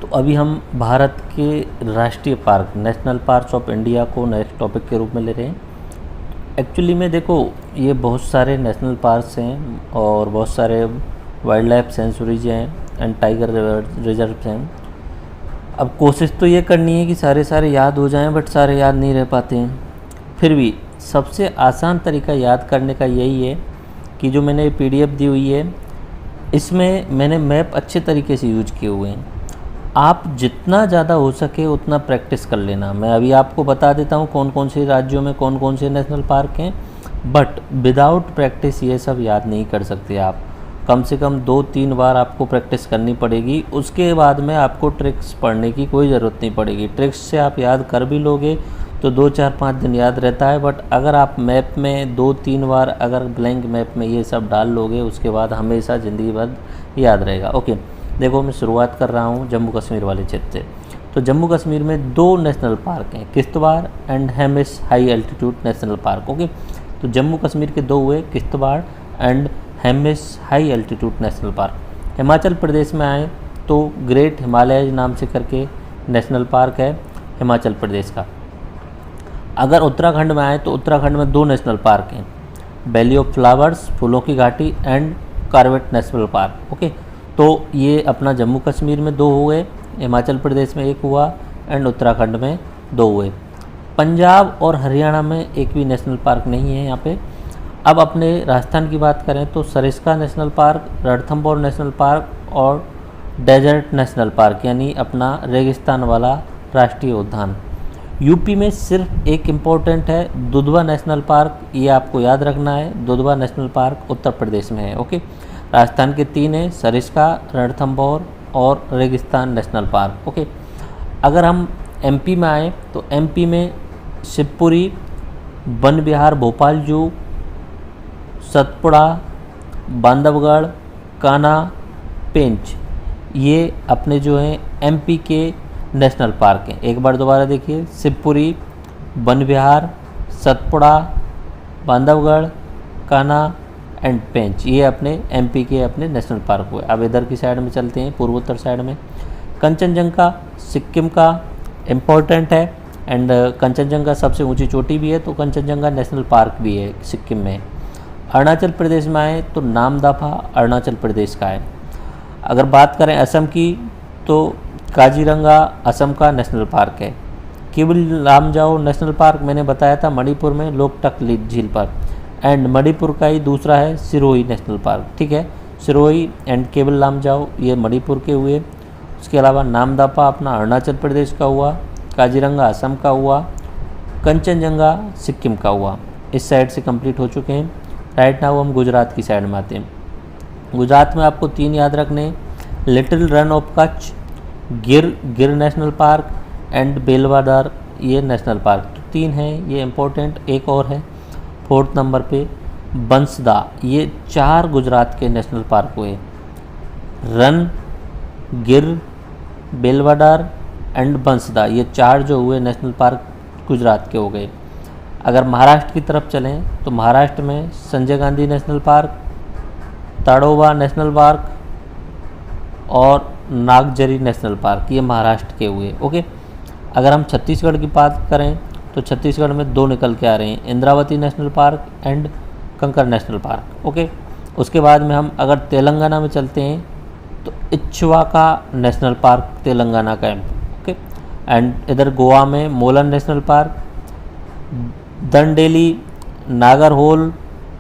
तो अभी हम भारत के राष्ट्रीय park national parks of India को नेक्स्ट टॉपिक के रूप में ले रहे हैं। एक्चुअली में देखो, ये बहुत सारे नेशनल पार्क्स हैं और बहुत सारे वाइल्ड लाइफ सेंचुरीज हैं एंड टाइगर रिजर्व हैं। अब कोशिश तो ये करनी है कि सारे याद हो जाएं, बट सारे याद नहीं रह पाते हैं। फिर भी सबसे आसान तरीका याद करने का यही है कि जो मैंने PDF दी हुई है, इसमें मैंने मैप अच्छे तरीके से यूज किए हुए हैं। आप जितना ज़्यादा हो सके उतना प्रैक्टिस कर लेना। मैं अभी आपको बता देता हूँ कौन कौन से राज्यों में कौन कौन से नेशनल पार्क हैं, बट विदाउट प्रैक्टिस ये सब याद नहीं कर सकते आप। कम से कम 2-3 बार आपको प्रैक्टिस करनी पड़ेगी। उसके बाद में आपको ट्रिक्स पढ़ने की कोई ज़रूरत नहीं पड़ेगी। ट्रिक्स से आप याद कर भी लोगे तो 2-4-5 दिन याद रहता है, बट अगर आप मैप में 2-3 बार अगर ब्लैंक मैप में ये सब डाल लोगे, उसके बाद हमेशा ज़िंदगी भर याद रहेगा। ओके, देखो मैं शुरुआत कर रहा हूँ जम्मू कश्मीर वाले क्षेत्र से। तो जम्मू कश्मीर में 2 नेशनल पार्क हैं, Kishtwar and Hemis high altitude national park. Okay, तो जम्मू कश्मीर के 2 हुए, Kishtwar and Hemis high altitude national park. Himachal Pradesh में आए तो ग्रेट हिमालय नाम से करके नेशनल पार्क है हिमाचल प्रदेश का। अगर उत्तराखंड में आए तो उत्तराखंड में 2 नेशनल पार्क हैं, वैली ऑफ फ्लावर्स फूलों की घाटी and Corbett national park. Okay, तो ये अपना जम्मू कश्मीर में 2 हुए, हिमाचल प्रदेश में 1 हुआ एंड उत्तराखंड में 2 हुए। पंजाब और हरियाणा में एक भी नेशनल पार्क नहीं है यहाँ पे। अब अपने राजस्थान की बात करें तो Sariska national park, Ranthambore national park और डेजर्ट नेशनल पार्क, यानी अपना रेगिस्तान वाला राष्ट्रीय उद्यान। यूपी में सिर्फ एक इम्पोर्टेंट है, दुधवा नेशनल पार्क, ये आपको याद रखना है। दुधवा नेशनल पार्क उत्तर प्रदेश में है। ओके, राजस्थान के 3 हैं, सरिस्का, रणथंभौर और रेगिस्तान नेशनल पार्क। ओके, अगर हम MP में आए तो MP में शिवपुरी, वन विहार भोपाल जू, सतपुड़ा, बांधवगढ़, कान्हा, पेंच, ये अपने जो हैं MP के नेशनल पार्क हैं। एक बार दोबारा देखिए, शिवपुरी, वन विहार, सतपुड़ा, बांधवगढ़, कान्हा एंड पेंच, ये अपने MP के अपने नेशनल पार्क हुए। अब इधर की साइड में चलते हैं, पूर्वोत्तर साइड में। कंचनजंगा सिक्किम का इम्पोर्टेंट है एंड कंचनजंगा सबसे ऊंची चोटी भी है, तो कंचनजंगा नेशनल पार्क भी है सिक्किम में। अरुणाचल प्रदेश में आए तो नामदफा अरुणाचल प्रदेश का है। अगर बात करें असम की तो काजीरंगा असम का नेशनल पार्क है। केवल लामजाओ नेशनल पार्क मैंने बताया था मणिपुर में लोकटक झील पर, एंड मणिपुर का ही दूसरा है सिरोही नेशनल पार्क। ठीक है, सिरोही एंड केवल लामजाओ ये मणिपुर के हुए। उसके अलावा नामदफा अपना अरुणाचल प्रदेश का हुआ, काजीरंगा असम का हुआ, कंचनजंगा सिक्किम का हुआ। इस साइड से कंप्लीट हो चुके हैं। राइट नाउ हम गुजरात की साइड में आते हैं। गुजरात में आपको 3 याद रखने, लिटिल रन ऑफ कच्छ, गिर नेशनल पार्क एंड बेलवादार ये नेशनल पार्क। तो 3 हैं ये इम्पोर्टेंट। एक और है 4th नंबर पे बंसदा, ये 4 गुजरात के नेशनल पार्क हुए। रन, गिर, बेलवादार एंड बंसदा, ये 4 जो हुए नेशनल पार्क गुजरात के हो गए। अगर महाराष्ट्र की तरफ चलें तो महाराष्ट्र में Sanjay Gandhi national park, Tadoba national park और नागजरी नेशनल पार्क, ये महाराष्ट्र के हुए। ओके, अगर हम छत्तीसगढ़ की बात करें तो छत्तीसगढ़ में 2 निकल के आ रहे हैं, इंद्रावती नेशनल पार्क एंड कंकर नेशनल पार्क। ओके, उसके बाद में हम अगर तेलंगाना में चलते हैं तो इच्छवाका नेशनल पार्क तेलंगाना का है। ओके, एंड इधर गोवा में मोलन नेशनल पार्क, दंडेली, नागरहोल,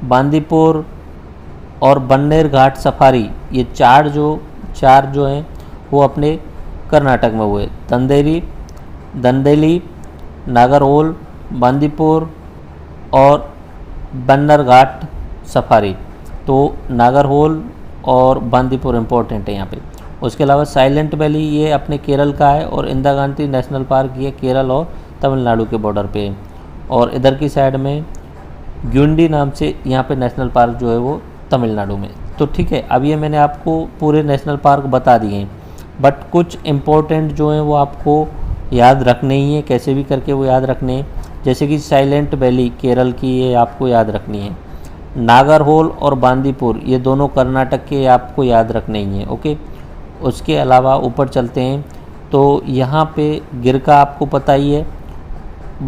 बांदीपुर और बन्नेर घाट सफारी, ये 4 जो हैं वो अपने कर्नाटक में हुए। दंडेली, नागरहोल, बांदीपुर और बन्नर घाट सफारी। तो नागरहोल और बांदीपुर इम्पोर्टेंट है यहाँ पे। उसके अलावा साइलेंट वैली ये अपने केरल का है और इंदिरा गांधी नेशनल पार्क ये केरल और तमिलनाडु के बॉर्डर पे है। और इधर की साइड में ग्यूंडी नाम से यहाँ पे नेशनल पार्क जो है वो तमिलनाडु में। तो ठीक है, अब ये मैंने आपको पूरे नेशनल पार्क बता दिए हैं, बट कुछ इम्पोर्टेंट जो हैं वो आपको याद रखने ही है, कैसे भी करके वो याद रखने हैं। जैसे कि साइलेंट वैली केरल की, ये आपको याद रखनी है। नागरहोल और बांदीपुर ये दोनों कर्नाटक के, आपको याद रखने ही हैं। ओके, उसके अलावा ऊपर चलते हैं, तो यहाँ पे गिर का आपको पता ही है।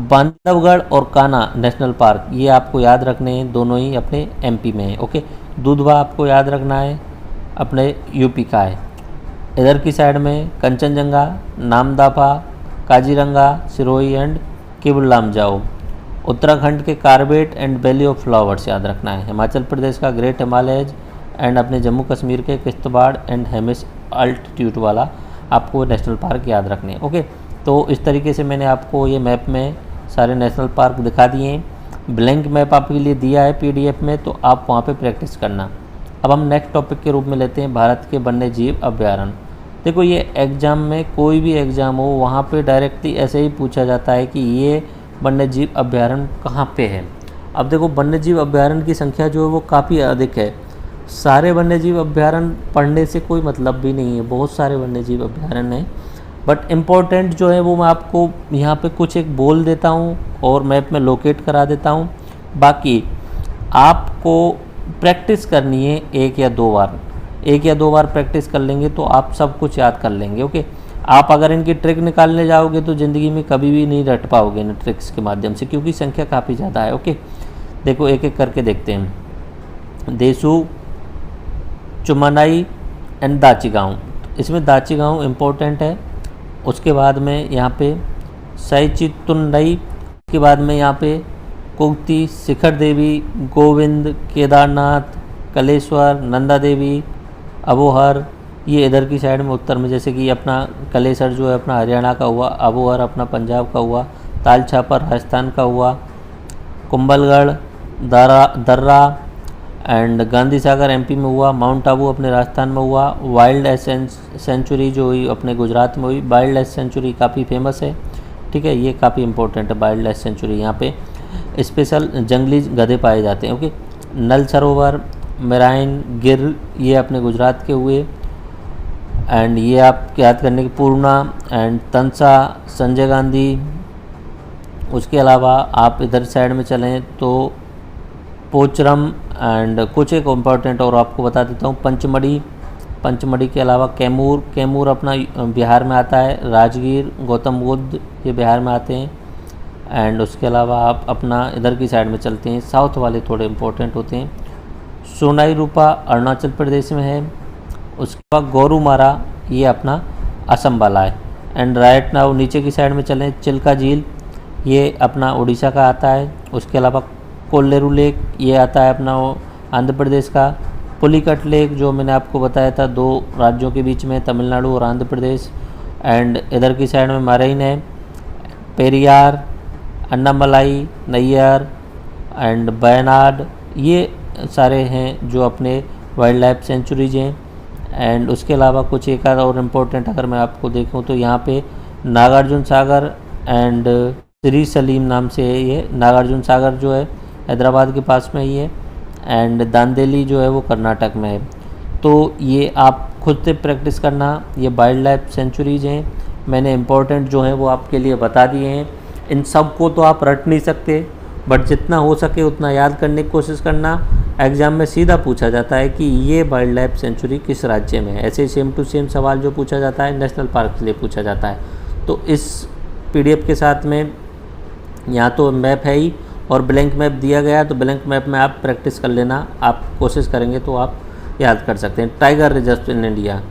बांधवगढ़ और कान्हा नेशनल पार्क ये आपको याद रखने हैं, दोनों ही अपने एमपी में है। ओके, दुधवा आपको याद रखना है, अपने यूपी का है। इधर की साइड में कंचनजंगा, नामदाफा, काजीरंगा, सिरोही एंड केबुल लामजाओ। उत्तराखंड के Corbett and valley of flowers याद रखना है। हिमाचल प्रदेश का ग्रेट हिमालयज एंड अपने जम्मू कश्मीर के किश्तवाड़ एंड हेमिस अल्टीट्यूड वाला आपको नेशनल पार्क याद रखने हैं। ओके, तो इस तरीके से मैंने आपको ये मैप में सारे नेशनल पार्क दिखा दिए हैं। ब्लैंक मैप आपके लिए दिया है पीडीएफ में, तो आप वहाँ पे प्रैक्टिस करना। अब हम नेक्स्ट टॉपिक के रूप में लेते हैं भारत के वन्य जीव अभ्यारण्य। देखो, ये एग्ज़ाम में कोई भी एग्ज़ाम हो वहाँ पे डायरेक्टली ऐसे ही पूछा जाता है कि ये वन्य जीव अभ्यारण्य कहाँ पे है। अब देखो, वन्य जीव अभ्यारण्य की संख्या जो है वो काफ़ी अधिक है। सारे वन्य जीव अभ्यारण्य पढ़ने से कोई मतलब भी नहीं है, बहुत सारे वन्य जीव अभ्यारण्य हैं। बट इम्पोर्टेंट जो है वो मैं आपको यहाँ पे कुछ एक बोल देता हूँ और मैप में लोकेट करा देता हूँ। बाकी आपको प्रैक्टिस करनी है एक या दो बार प्रैक्टिस कर लेंगे तो आप सब कुछ याद कर लेंगे। ओके, आप अगर इनकी ट्रिक निकालने जाओगे तो ज़िंदगी में कभी भी नहीं रट पाओगे इन ट्रिक्स के माध्यम से, क्योंकि संख्या काफ़ी ज़्यादा है। ओके, देखो एक एक करके देखते हैं। देसू, चुमनाई एंड दाची गाँव। इसमें दाची गाँव इम्पोर्टेंट है। उसके बाद में यहाँ पे सैचितुंडई, के बाद में यहाँ पे कुक्ति, शिखर देवी, गोविंद, केदारनाथ, कलेश्वर, नंदा देवी, अबोहर, ये इधर की साइड में उत्तर में, जैसे कि अपना कलेसर जो है अपना हरियाणा का हुआ, अबोहर अपना पंजाब का हुआ, ताल छापर राजस्थान का हुआ, कुंभलगढ़, दर्रा एंड गांधी सागर एमपी में हुआ, माउंट आबू अपने राजस्थान में हुआ, वाइल्ड सेंचुरी जो हुई अपने गुजरात में हुई। वाइल्ड लाइफ सेंचुरी काफ़ी फेमस है, ठीक है, ये काफ़ी इंपॉर्टेंट है वाइल्ड लाइफ सेंचुरी। यहाँ पे स्पेशल जंगली गधे पाए जाते हैं। ओके, नल सरोवर, मेराइन, गिर, ये अपने गुजरात के हुए। एंड ये आप याद करने की पूर्णा एंड तंसा, संजय गांधी। उसके अलावा आप इधर साइड में चलें तो पोचरम एंड कुछ एक इम्पॉर्टेंट और आपको बता देता हूँ, पंचमढ़ी के अलावा कैमूर अपना बिहार में आता है, राजगीर, गौतम बुद्ध ये बिहार में आते हैं। एंड उसके अलावा आप अपना इधर की साइड में चलते हैं, साउथ वाले थोड़े इम्पोर्टेंट होते हैं। सोनाई रूपा अरुणाचल प्रदेश में है। उसके बाद गोरुमारा ये अपना असम वाला है। एंड राइट नाउ नीचे की साइड में चलें, चिल्का झील ये अपना उड़ीसा का आता है। उसके अलावा कोल्लेरू लेक ये आता है अपना आंध्र प्रदेश का। पुलिकट लेक जो मैंने आपको बताया था, 2 राज्यों के बीच में, तमिलनाडु और आंध्र प्रदेश। एंड इधर की साइड में मरीन है, पेरियार, अन्नामलाई, नैयर एंड बयनाड, ये सारे हैं जो अपने वाइल्ड लाइफ सेंचुरीज हैं। एंड उसके अलावा कुछ एक आध और इम्पोर्टेंट अगर मैं आपको देखूं तो यहाँ पे नागार्जुन सागर एंड श्री सलीम नाम से है ये। नागार्जुन सागर जो है हैदराबाद के पास में ही है। एंड दांदेली जो है वो कर्नाटक में है। तो ये आप खुद से प्रैक्टिस करना, ये वाइल्ड लाइफ सेंचुरीज हैं, मैंने इम्पोर्टेंट जो हैं वो आपके लिए बता दिए हैं। इन सब को तो आप रट नहीं सकते, बट जितना हो सके उतना याद करने की कोशिश करना। एग्ज़ाम में सीधा पूछा जाता है कि ये वाइल्ड लाइफ सेंचुरी किस राज्य में है। ऐसे सेम टू सेम सवाल जो पूछा जाता है नेशनल पार्क के लिए पूछा जाता है। तो इस पीडीएफ के साथ में यहाँ तो मैप है ही और ब्लैंक मैप दिया गया, तो ब्लैंक मैप में आप प्रैक्टिस कर लेना। आप कोशिश करेंगे तो आप याद कर सकते हैं। Tiger reserve in India,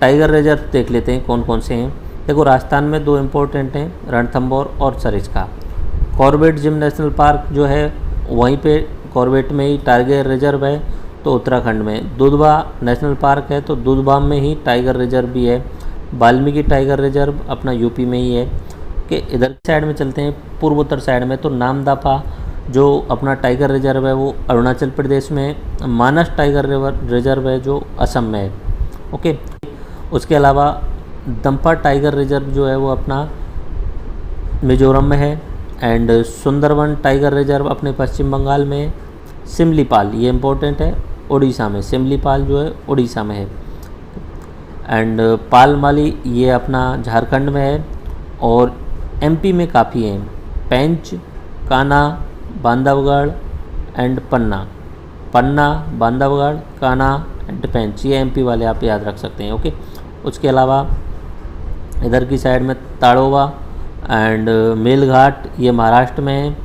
tiger reserve देख लेते हैं कौन कौन से हैं। देखो, राजस्थान में 2 इम्पोर्टेंट हैं, रणथंभौर और Sariska. Corbett Jim national park जो है वहीं पे कॉर्बेट में ही टाइगर रिजर्व है, तो उत्तराखंड में। दुधवा नेशनल पार्क है तो दुधवा में ही टाइगर रिजर्व भी है। वाल्मीकि टाइगर रिजर्व अपना यूपी में ही है। कि इधर साइड में चलते हैं पूर्वोत्तर साइड में, तो नामदाफा जो अपना टाइगर रिजर्व है वो अरुणाचल प्रदेश में है। मानस टाइगर रिजर्व है जो असम में है। ओके, उसके अलावा दंपा टाइगर रिजर्व जो है वो अपना मिजोरम में है। एंड सुंदरवन टाइगर रिजर्व अपने पश्चिम बंगाल में है। सिमलीपाल ये इम्पोर्टेंट है, उड़ीसा में, सिमलीपाल जो है उड़ीसा में है। एंड पालमाली ये अपना झारखंड में है। और एमपी में काफ़ी हैं, पेंच, कान्हा, बांधवगढ़ एंड पन्ना, बांधवगढ़, कान्हा एंड पेंच, ये एमपी वाले आप याद रख सकते हैं। ओके, उसके अलावा इधर की साइड में ताड़ोवा एंड मेलघाट ये महाराष्ट्र में है,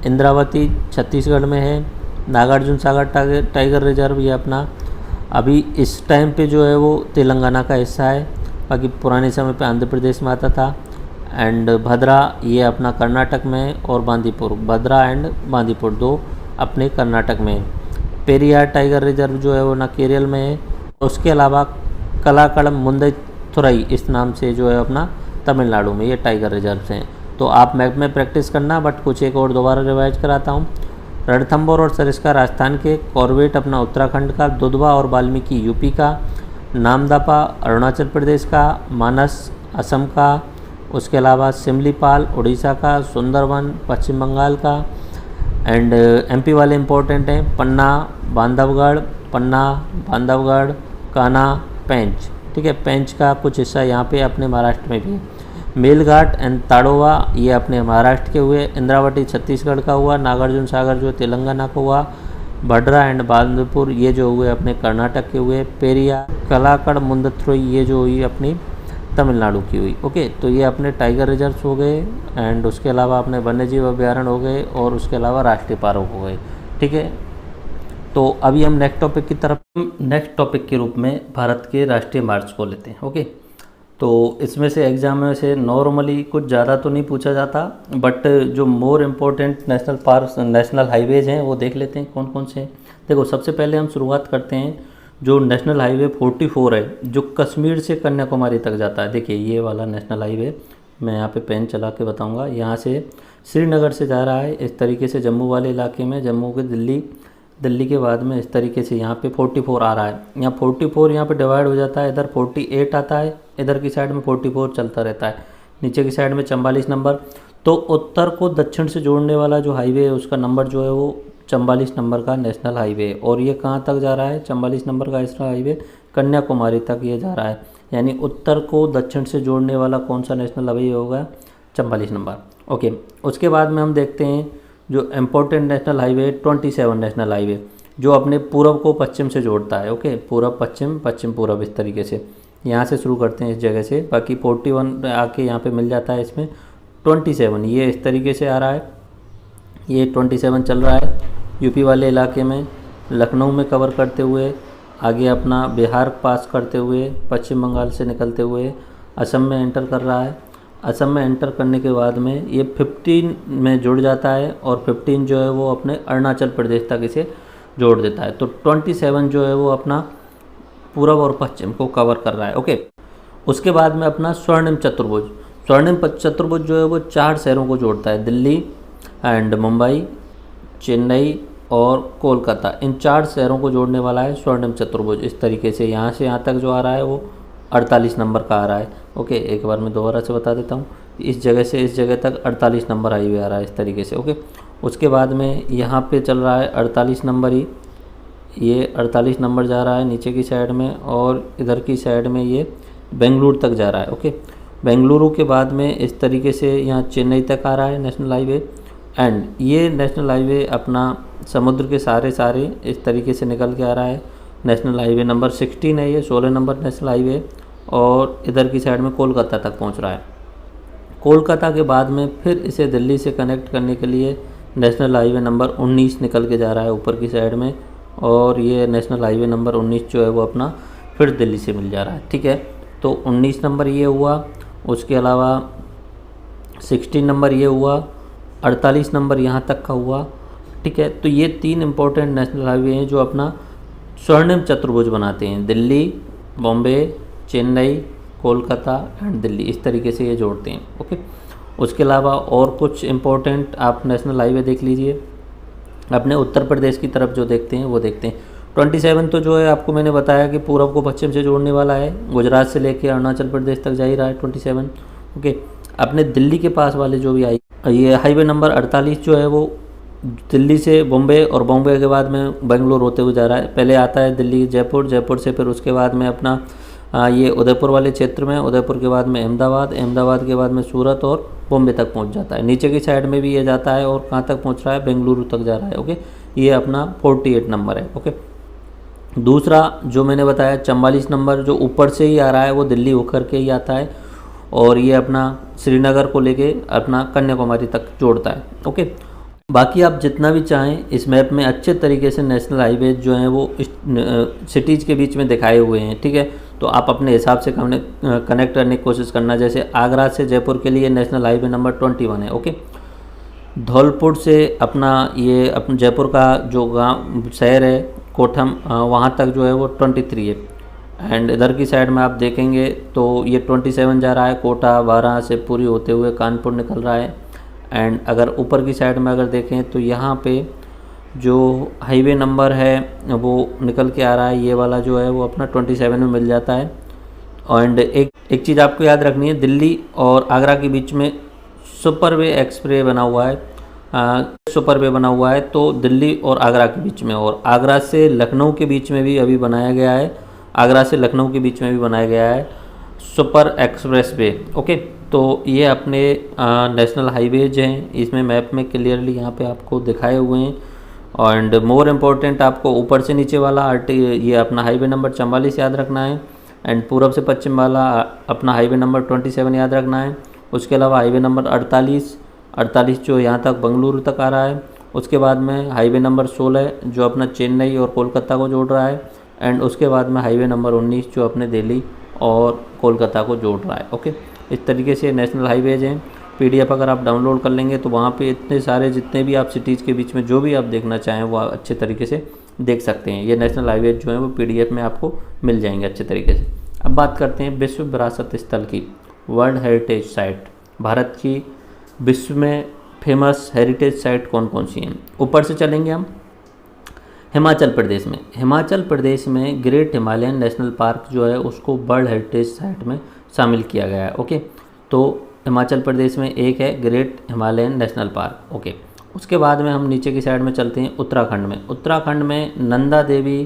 इंद्रावती छत्तीसगढ़ में है, नागार्जुन सागर टाइगर रिजर्व ये अपना अभी इस टाइम पे जो है वो तेलंगाना का हिस्सा है, बाकी पुराने समय पे आंध्र प्रदेश में आता था। एंड भद्रा ये अपना कर्नाटक में है, और बांदीपुर, भद्रा एंड बांदीपुर दो अपने कर्नाटक में है। पेरियार टाइगर रिजर्व जो है वो ना केरल में है। उसके अलावा कलाकड़म मुंदैथुरई इस नाम से जो है अपना तमिलनाडु में ये टाइगर रिजर्व हैं। तो आप मैप में प्रैक्टिस करना, बट कुछ एक और दोबारा रिवाइज कराता हूँ। रणथंभौर और सरिस्का राजस्थान के, कॉर्बेट अपना उत्तराखंड का, दुधवा और वाल्मीकि यूपी का, नामदफा अरुणाचल प्रदेश का, मानस असम का, उसके अलावा सिमलीपाल उड़ीसा का, सुंदरवन पश्चिम बंगाल का, एंड एमपी वाले इम्पोर्टेंट हैं पन्ना, बांधवगढ़, कान्हा, पेंच। ठीक है, पेंच का कुछ हिस्सा यहाँ पे अपने महाराष्ट्र में भी है। मेलघाट एंड ताड़ोवा ये अपने महाराष्ट्र के हुए, इंद्रावती छत्तीसगढ़ का हुआ, नागार्जुन सागर जो तेलंगाना का हुआ, भद्रा एंड बांदीपुर ये जो हुए अपने कर्नाटक के हुए, पेरियार कलाकड़ मुंदैथुरई ये जो हुई अपनी तमिलनाडु की हुई। ओके, तो ये अपने टाइगर रिजर्व्स हो गए, एंड उसके अलावा अपने वन्यजीव अभ्यारण्य हो गए, और उसके अलावा राष्ट्रीय पार्क हो गए। ठीक है, तो अभी हम नेक्स्ट टॉपिक के रूप में भारत के राष्ट्रीय मार्च को लेते हैं। ओके, तो इसमें से एग्जाम में से नॉर्मली कुछ ज़्यादा तो नहीं पूछा जाता, बट जो more important national park national highways हैं वो देख लेते हैं कौन कौन से हैं। देखो, सबसे पहले हम शुरुआत करते हैं जो नेशनल हाईवे 44 है, जो कश्मीर से कन्याकुमारी तक जाता है। देखिए, ये वाला नेशनल हाईवे मैं यहाँ पे पेन चला के बताऊँगा। यहाँ से श्रीनगर से जा रहा है इस तरीके से जम्मू वाले इलाके में, जम्मू के दिल्ली के बाद में इस तरीके से यहाँ पे 44 आ रहा है। यहाँ 44 यहाँ पे डिवाइड हो जाता है, इधर 48 आता है, इधर की साइड में 44 चलता रहता है, नीचे की साइड में 44 नंबर। तो उत्तर को दक्षिण से जोड़ने वाला जो हाईवे है उसका नंबर जो है वो 44 नंबर का नेशनल हाईवे है। और ये कहाँ तक जा रहा है? 44 नंबर का नेशनल हाईवे कन्याकुमारी तक ये जा रहा है। यानी उत्तर को दक्षिण से जोड़ने वाला कौन सा नेशनल हाईवे होगा? 44 नंबर। ओके, उसके बाद में हम देखते हैं जो important national highway 27 national highway, जो अपने पूरब को पश्चिम से जोड़ता है। ओके, पूरब पश्चिम, पश्चिम पूरब, इस तरीके से यहाँ से शुरू करते हैं इस जगह से। बाकी 41 आके यहाँ पे मिल जाता है, इसमें 27 ये इस तरीके से आ रहा है। ये 27 चल रहा है यूपी वाले इलाके में, लखनऊ में कवर करते हुए, आगे अपना बिहार पास करते हुए, पश्चिम बंगाल से निकलते हुए असम में एंटर कर रहा है। असम में एंटर करने के बाद में ये 15 में जुड़ जाता है, और 15 जो है वो अपने अरुणाचल प्रदेश तक इसे जोड़ देता है। तो 27 जो है वो अपना पूरब और पश्चिम को कवर कर रहा है। ओके, उसके बाद में अपना स्वर्णिम चतुर्भुज जो है वो 4 शहरों को जोड़ता है, दिल्ली एंड मुंबई, चेन्नई और कोलकाता। इन 4 शहरों को जोड़ने वाला है स्वर्णिम चतुर्भुज। इस तरीके से यहाँ से यहाँ तक जो आ रहा है वो 48 नंबर का आ रहा है। ओके, एक बार मैं दोबारा से बता देता हूँ, इस जगह से इस जगह तक 48 नंबर हाईवे आ रहा है इस तरीके से। ओके, उसके बाद में यहाँ पे चल रहा है 48 नंबर ही, ये 48 नंबर जा रहा है नीचे की साइड में, और इधर की साइड में ये बेंगलुरु तक जा रहा है। ओके, बेंगलुरु के बाद में इस तरीके से यहाँ चेन्नई तक आ रहा है नेशनल हाईवे। एंड ये नेशनल हाईवे अपना समुद्र के सारे इस तरीके से निकल के आ रहा है। नेशनल हाईवे नंबर 16 है ये, 16 नंबर नेशनल हाईवे, और इधर की साइड में कोलकाता तक पहुंच रहा है। कोलकाता के बाद में फिर इसे दिल्ली से कनेक्ट करने के लिए नेशनल हाईवे नंबर 19 निकल के जा रहा है ऊपर की साइड में, और ये नेशनल हाईवे नंबर 19 जो है वो अपना फिर दिल्ली से मिल जा रहा है। ठीक है, तो 19 नंबर ये हुआ, उसके अलावा 16 नंबर ये हुआ, 48 नंबर यहाँ तक का हुआ। ठीक है, तो ये 3 इम्पोर्टेंट नेशनल हाईवे हैं जो अपना स्वर्णिम चतुर्भुज बनाते हैं, दिल्ली, बॉम्बे, चेन्नई, कोलकाता एंड दिल्ली, इस तरीके से ये जोड़ते हैं। ओके, उसके अलावा और कुछ इम्पोर्टेंट आप नेशनल हाईवे देख लीजिए। अपने उत्तर प्रदेश की तरफ जो देखते हैं वो देखते हैं 27 तो जो है आपको मैंने बताया कि पूरब को पश्चिम से जोड़ने वाला है, गुजरात से लेके अरुणाचल प्रदेश तक जा ही रहा है 27। ओके, अपने दिल्ली के पास वाले जो भी ये हाईवे नंबर 48 जो है वो दिल्ली से बॉम्बे, और बॉम्बे के बाद में बेंगलुरु होते हुए जा रहा है। पहले आता है दिल्ली जयपुर, जयपुर से फिर उसके बाद में अपना ये उदयपुर वाले क्षेत्र में, उदयपुर के बाद में अहमदाबाद, अहमदाबाद के बाद में सूरत और बॉम्बे तक पहुंच जाता है। नीचे की साइड में भी ये जाता है, और कहाँ तक पहुंच रहा है? बेंगलुरु तक जा रहा है। ओके, ये अपना 48 नंबर है। ओके, दूसरा जो मैंने बताया 44 नंबर जो ऊपर से ही आ रहा है वो दिल्ली होकर के ही आता है, और ये अपना श्रीनगर को लेके अपना कन्याकुमारी तक जोड़ता है। ओके, बाकी आप जितना भी चाहें इस मैप में अच्छे तरीके से नेशनल हाईवे जो हैं वो सिटीज़ के बीच में दिखाए हुए हैं, ठीक है। तो आप अपने हिसाब से कनेक्ट करने की कोशिश करना। जैसे आगरा से जयपुर के लिए नेशनल हाईवे नंबर 21 है। ओके, धौलपुर से अपना ये अपना जयपुर का जो गांव शहर है कोठम, वहाँ तक जो है वो 23 है। एंड इधर की साइड में आप देखेंगे तो ये 27 जा रहा है, कोटा बारह से पूरी होते हुए कानपुर निकल रहा है। एंड अगर ऊपर की साइड में अगर देखें तो यहाँ पे जो हाईवे नंबर है वो निकल के आ रहा है, ये वाला जो है वो अपना 27 में मिल जाता है। एंड एक चीज़ आपको याद रखनी है, दिल्ली और आगरा के बीच में सुपरवे एक्सप्रेस बना हुआ है, सुपरवे बना हुआ है, तो दिल्ली और आगरा के बीच में, और आगरा से लखनऊ के बीच में भी अभी बनाया गया है, आगरा से लखनऊ के बीच में भी बनाया गया है सुपर एक्सप्रेस वे। ओके, तो ये अपने नेशनल हाईवेज हैं, इसमें मैप में क्लियरली यहाँ पे आपको दिखाए हुए हैं। एंड मोर इम्पोर्टेंट आपको ऊपर से नीचे वाला ये अपना हाईवे नंबर 44 याद रखना है। एंड पूरब से पश्चिम वाला अपना हाईवे नंबर 27 याद रखना है। उसके अलावा हाईवे नंबर 48 जो यहाँ तक बंगलुरु तक आ रहा है। उसके बाद में हाईवे नंबर 16 जो अपना चेन्नई और कोलकाता को जोड़ रहा है। एंड उसके बाद में हाईवे नंबर 19 जो अपने दिल्ली और कोलकाता को जोड़ रहा है। ओके, इस तरीके से नेशनल हाईवेज हैं। पीडीएफ अगर आप डाउनलोड कर लेंगे तो वहाँ पे इतने सारे जितने भी आप सिटीज़ के बीच में जो भी आप देखना चाहें वो आप अच्छे तरीके से देख सकते हैं। ये नेशनल हाईवेज जो हैं वो पीडीएफ में आपको मिल जाएंगे अच्छे तरीके से। अब बात करते हैं विश्व विरासत स्थल की, वर्ल्ड हेरिटेज साइट। भारत की विश्व में फेमस हेरिटेज साइट कौन कौन सी हैं? ऊपर से चलेंगे हम हिमाचल प्रदेश में ग्रेट हिमालयन नेशनल पार्क जो है उसको वर्ल्ड हेरिटेज साइट में शामिल किया गया है। ओके, तो हिमाचल प्रदेश में एक है great Himalayan national park. Okay, उसके बाद में हम नीचे की साइड में चलते हैं उत्तराखंड में Nanda Devi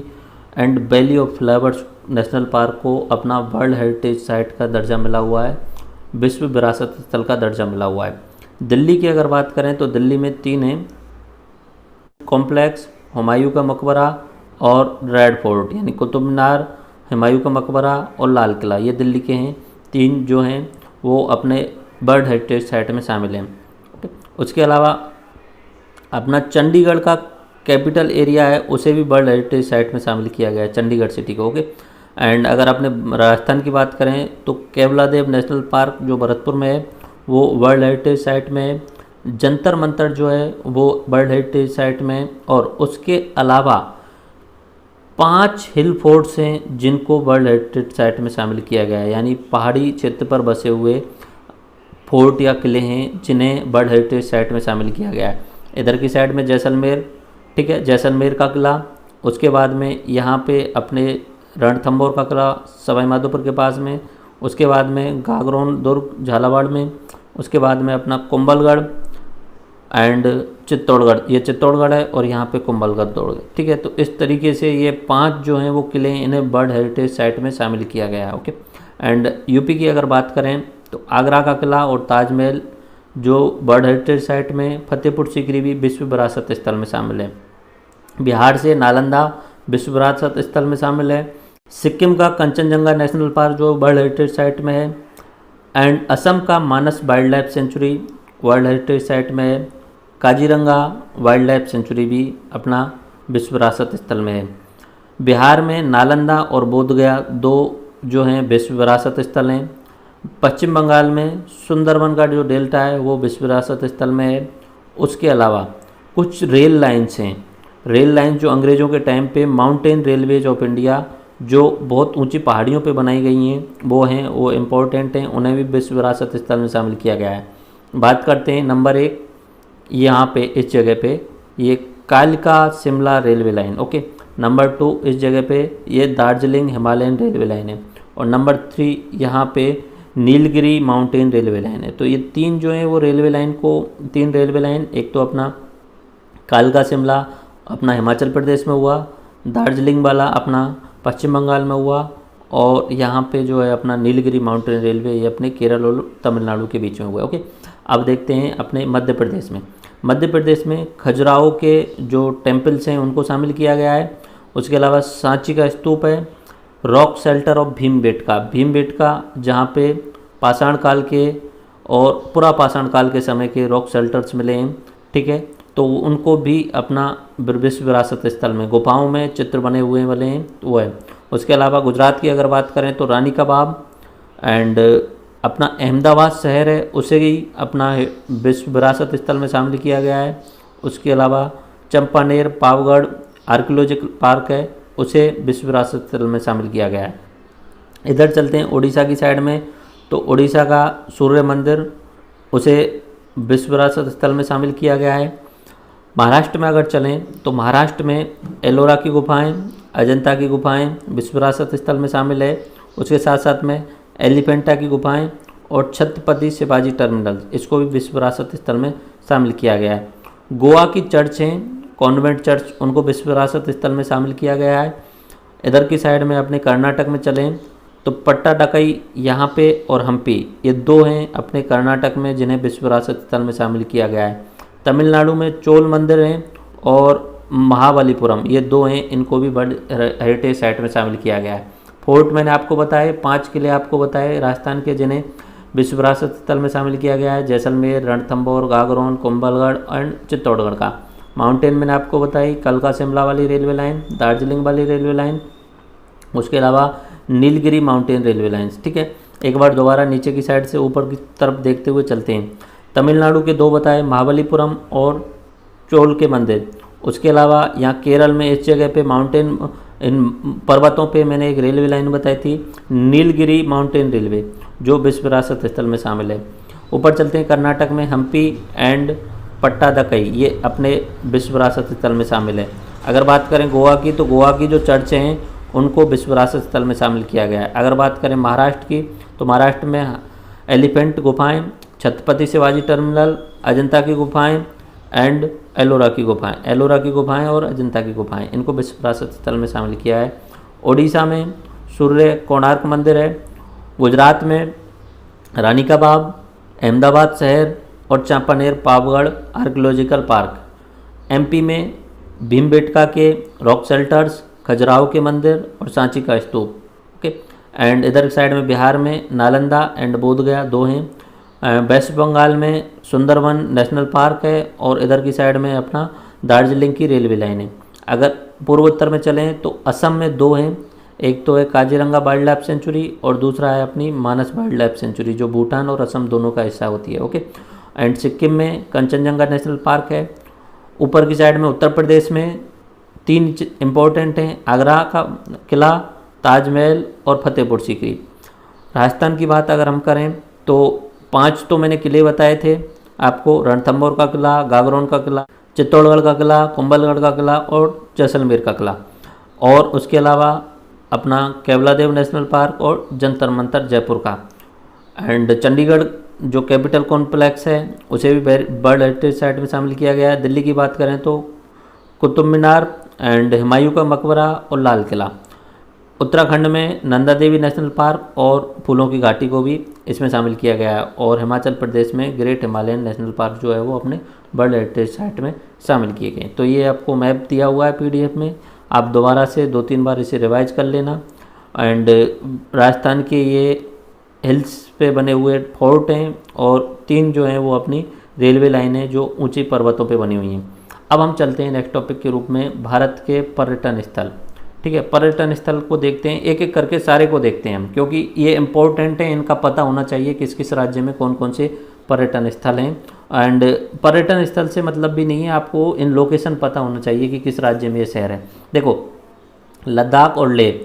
and valley of flowers national park को अपना वर्ल्ड हेरिटेज साइट का दर्जा मिला हुआ है, विश्व विरासत स्थल का दर्जा मिला हुआ है। दिल्ली की अगर बात करें तो दिल्ली में 3 हैं, कॉम्प्लेक्स, हुमायूं का मकबरा और रेड फोर्ट, यानी कुतुब मीनार, हुमायूं का मकबरा और लाल किला, ये दिल्ली के हैं 3 जो हैं वो अपने वर्ल्ड हेरिटेज साइट में शामिल हैं। उसके अलावा अपना चंडीगढ़ का कैपिटल एरिया है उसे भी वर्ल्ड हेरिटेज साइट में शामिल किया गया है, चंडीगढ़ सिटी को। ओके, एंड अगर अपने राजस्थान की बात करें तो केवलादेव नेशनल पार्क जो भरतपुर में है वो वर्ल्ड हेरिटेज साइट में है। जंतर मंतर जो है वो वर्ल्ड हेरिटेज साइट में है। और उसके अलावा 5 हिल फोर्ट्स हैं जिनको वर्ल्ड हेरिटेज साइट में शामिल किया गया है, यानी पहाड़ी क्षेत्र पर बसे हुए फोर्ट या किले हैं जिन्हें वर्ल्ड हेरिटेज साइट में शामिल किया गया है। इधर की साइड में जैसलमेर, ठीक है, जैसलमेर का किला। उसके बाद में यहाँ पे अपने रणथंभौर का किला सवाई माधोपुर के पास में। उसके बाद में गागरोन दुर्ग झालावाड़ में। उसके बाद में अपना कुंभलगढ़ एंड चित्तौड़गढ़, ये चित्तौड़गढ़ है और यहाँ पे कुंभलगढ़ दौड़, ठीक है। तो इस तरीके से ये 5 जो हैं वो किले इन्हें वर्ल्ड हेरिटेज साइट में शामिल किया गया है। ओके, एंड यूपी की अगर बात करें तो आगरा का किला और ताजमहल जो वर्ल्ड हेरिटेज साइट में, फतेहपुर सीकरी भी विश्व विरासत स्थल में शामिल है। बिहार से नालंदा विश्व विरासत स्थल में शामिल है। सिक्किम का कंचनजंगा नेशनल पार्क जो वर्ल्ड हेरिटेज साइट में है। एंड असम का Manas wildlife sanctuary world heritage site में है। काजीरंगा वाइल्ड लाइफ सेंचुरी भी अपना विश्व विरासत स्थल में है। बिहार में नालंदा और बोधगया 2 जो हैं विश्व विरासत स्थल हैं। पश्चिम बंगाल में सुंदरबन का जो डेल्टा है वो विश्व विरासत स्थल में है। उसके अलावा कुछ रेल लाइन्स हैं, रेल लाइन्स जो अंग्रेज़ों के टाइम पे माउंटेन रेलवेज ऑफ इंडिया जो बहुत ऊंची पहाड़ियों पे बनाई गई हैं वो हैं, वो इम्पोर्टेंट हैं, उन्हें भी विश्व विरासत स्थल में शामिल किया गया है। बात करते हैं नंबर 1, यहाँ पे इस जगह पे ये कालका Shimla railway line. Okay, number 2 इस जगह पे ये दार्जिलिंग हिमालयन रेलवे लाइन है। और नंबर 3 यहाँ पे नीलगिरी माउंटेन रेलवे लाइन है। तो ये 3 जो है वो रेलवे लाइन को 3 रेलवे लाइन, एक तो अपना कालका शिमला अपना हिमाचल प्रदेश में हुआ, दार्जिलिंग वाला अपना पश्चिम बंगाल में हुआ, और यहाँ पे जो है अपना नीलगिरी माउंटेन रेलवे ये अपने केरल और तमिलनाडु के बीच में हुआ है। ओके, अब देखते हैं अपने मध्य प्रदेश में खजुराहो के जो टेम्पल्स हैं उनको शामिल किया गया है। उसके अलावा सांची का स्तूप है। रॉक शेल्टर ऑफ भीमबेटका जहाँ पे पाषाण काल के और पूरा पाषाण काल के समय के रॉक शेल्टर्स मिले हैं, ठीक है। तो उनको भी अपना विश्व विरासत स्थल में गुफाओं में चित्र बने हुए वाले हैं, तो वो है। उसके अलावा गुजरात की अगर बात करें तो रानी का बाग एंड अपना अहमदाबाद शहर है, उसे ही अपना विश्व विरासत स्थल में शामिल किया गया है। उसके अलावा चंपानेर पावगढ़ आर्कियोलॉजिकल पार्क है, उसे विश्व विरासत स्थल में शामिल किया गया है। इधर चलते हैं उड़ीसा की साइड में, तो उड़ीसा का सूर्य मंदिर उसे विश्व विरासत स्थल में शामिल किया गया है। महाराष्ट्र में अगर चलें तो महाराष्ट्र में एलोरा की गुफाएं, अजंता की गुफाएं विश्व विरासत स्थल में शामिल है। उसके साथ साथ में एलिफेंटा की गुफाएं और छत्रपति शिवाजी टर्मिनल, इसको भी विश्व विरासत स्थल में शामिल किया गया है। गोवा की चर्च हैं, कॉन्वेंट चर्च, उनको विश्व विरासत स्थल में शामिल किया गया है। इधर की साइड में अपने कर्नाटक में चलें तो पट्टाडकई यहाँ पे और हम्पी, ये दो हैं अपने कर्नाटक में जिन्हें विश्व विरासत स्थल में शामिल किया गया है। तमिलनाडु में चोल मंदिर हैं और महाबलीपुरम, ये दो हैं, इनको भी वर्ल्ड हेरिटेज साइट में शामिल किया गया है। फोर्ट मैंने आपको बताए, 5 किले आपको बताए राजस्थान के जिन्हें विश्व विरासत स्थल में शामिल किया गया है, जैसलमेर, रणथंभौर, गागरोन, कुंभलगढ़ एंड चित्तौड़गढ़ का। माउंटेन मैंने आपको बताई, कलका शिमला वाली रेलवे लाइन, दार्जिलिंग वाली रेलवे लाइन, उसके अलावा नीलगिरी माउंटेन रेलवे लाइन्स, ठीक है। एक बार दोबारा नीचे की साइड से ऊपर की तरफ देखते हुए चलते हैं। तमिलनाडु के 2 बताए, महाबलीपुरम और चोल के मंदिर। उसके अलावा यहाँ केरल में इस जगह पे माउंटेन, इन पर्वतों पे मैंने एक रेलवे लाइन बताई थी, नीलगिरी माउंटेन रेलवे, जो विश्व विरासत स्थल में शामिल है। ऊपर चलते हैं कर्नाटक में हम्पी एंड पट्टाडकई, ये अपने विश्व विरासत स्थल में शामिल है। अगर बात करें गोवा की, तो गोवा की जो चर्चें हैं उनको विश्व विरासत स्थल में शामिल किया गया है। अगर बात करें महाराष्ट्र की, तो महाराष्ट्र में एलिफेंट गुफाएं, छत्रपति शिवाजी टर्मिनल, अजंता की गुफाएं एंड एलोरा की गुफाएं और अजंता की गुफाएं, इनको विश्व विरासत स्थल में शामिल किया है। ओडिशा में सूर्य कोणार्क मंदिर है। गुजरात में रानी का बाग, अहमदाबाद शहर और Champaner Pavagadh archaeological park. MP में भीमबेटका के रॉक शेल्टर्स, खजुराहो के मंदिर और सांची का स्तूप, ओके। एंड इधर साइड में बिहार में नालंदा एंड बोधगया 2 हैं। वेस्ट बंगाल में सुंदरवन नेशनल पार्क है और इधर की साइड में अपना दार्जिलिंग की रेलवे लाइन है। अगर पूर्वोत्तर में चलें तो असम में 2 हैं, एक तो है काजीरंगा वाइल्ड लाइफ सेंचुरी और दूसरा है अपनी मानस वाइल्ड लाइफ सेंचुरी, जो भूटान और असम दोनों का हिस्सा होती है, ओके। एंड सिक्किम में कंचनजंगा नेशनल पार्क है। ऊपर की साइड में उत्तर प्रदेश में 3 इम्पोर्टेंट हैं, आगरा का किला, ताजमहल और फतेहपुर सीकरी। राजस्थान की बात अगर हम करें तो 5 तो मैंने किले बताए थे आपको, रणथंभौर का किला, गागरोन का किला, चित्तौड़गढ़ का किला, कुंभलगढ़ का किला और जैसलमेर का किला। और उसके अलावा अपना केवलादेव नेशनल पार्क और जंतर मंतर जयपुर का। एंड चंडीगढ़ जो कैपिटल कॉम्प्लेक्स है उसे भी वर्ल्ड हेरिटेज साइट में शामिल किया गया है। दिल्ली की बात करें तो कुतुब मीनार एंड हुमायूं का मकबरा और लाल किला। उत्तराखंड में नंदा देवी नेशनल पार्क और फूलों की घाटी को भी इसमें शामिल किया गया है। और हिमाचल प्रदेश में ग्रेट हिमालयन नेशनल पार्क जो है वो अपने वर्ल्ड हेरिटेज साइट में शामिल किए गए। तो ये आपको मैप दिया हुआ है पीडीएफ में, आप दोबारा से 2-3 बार इसे रिवाइज कर लेना। एंड राजस्थान के ये हिल्स पे बने हुए फोर्ट हैं और 3 जो हैं वो अपनी रेलवे लाइनें जो ऊंची पर्वतों पे बनी हुई हैं। अब हम चलते हैं नेक्स्ट टॉपिक के रूप में भारत के पर्यटन स्थल, ठीक है। पर्यटन स्थल को देखते हैं, एक एक करके सारे को देखते हैं हम, क्योंकि ये इम्पोर्टेंट है, इनका पता होना चाहिए किस किस राज्य में कौन कौन से पर्यटन स्थल हैं। एंड पर्यटन स्थल से मतलब भी नहीं है, आपको इन लोकेशन पता होना चाहिए कि किस राज्य में ये शहर है। देखो लद्दाख और लेह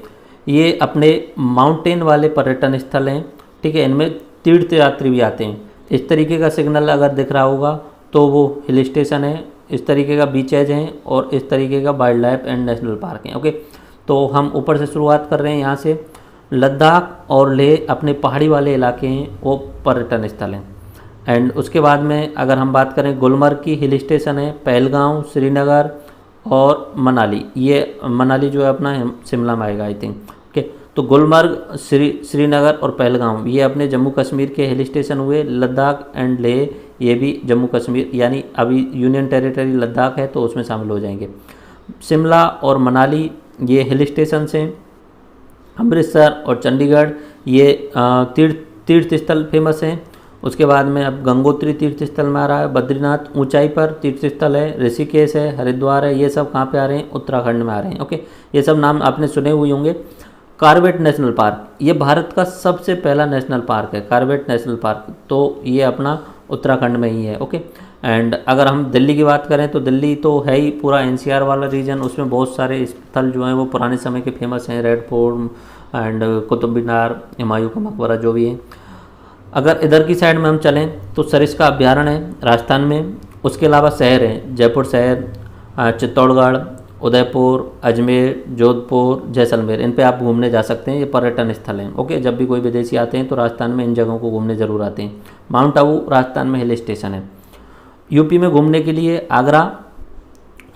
ये अपने माउंटेन वाले पर्यटन स्थल हैं, ठीक है। इनमें तीर्थ यात्री भी आते हैं। इस तरीके का सिग्नल अगर दिख रहा होगा तो वो हिल स्टेशन है, इस तरीके का बीचेज हैं और इस तरीके का wild life and national park हैं, ओके। तो हम ऊपर से शुरुआत कर रहे हैं यहाँ से। लद्दाख और लेह अपने पहाड़ी वाले इलाके हैं, वो पर्यटन स्थल हैं। एंड उसके बाद में अगर हम बात करें गुलमर्ग की हिल स्टेशन है, पहलगांव, श्रीनगर और मनाली। ये मनाली जो है अपना शिमला में आएगा आई थिंक, ओके। तो गुलमर्ग, श्रीनगर और पहलगांव ये अपने जम्मू कश्मीर के हिल स्टेशन हुए। लद्दाख एंड लेह ये भी जम्मू कश्मीर यानी अभी यूनियन टेरिटरी लद्दाख है तो उसमें शामिल हो जाएंगे। शिमला और मनाली ये हिल स्टेशन हैं। अमृतसर और चंडीगढ़ ये तीर्थ तीर्थ स्थल फेमस हैं। उसके बाद में अब गंगोत्री तीर्थ स्थल में आ रहा है, बद्रीनाथ ऊंचाई पर तीर्थ स्थल है, ऋषिकेश है, हरिद्वार है, ये सब कहाँ पे आ रहे हैं, उत्तराखंड में आ रहे हैं। ओके, ये सब नाम आपने सुने हुए होंगे। कॉर्बेट नेशनल पार्क, ये भारत का सबसे पहला नेशनल पार्क है, कॉर्बेट नेशनल पार्क, तो ये अपना उत्तराखंड में ही है। ओके, एंड अगर हम दिल्ली की बात करें तो दिल्ली तो है ही पूरा एनसीआर वाला रीजन, उसमें बहुत सारे स्थल जो हैं वो पुराने समय के फेमस हैं, red fort and Qutub Minar, Humayun का मकबरा, जो भी है। अगर इधर की साइड में हम चलें तो सरिस्का अभ्यारण्य है राजस्थान में। उसके अलावा शहर हैं, जयपुर शहर, चित्तौड़गढ़, उदयपुर, अजमेर, जोधपुर, जैसलमेर, इन पे आप घूमने जा सकते हैं, ये पर्यटन स्थल हैं। ओके, जब भी कोई विदेशी आते हैं तो राजस्थान में इन जगहों को घूमने ज़रूर आते हैं। माउंट आबू राजस्थान में हिल स्टेशन है। यूपी में घूमने के लिए आगरा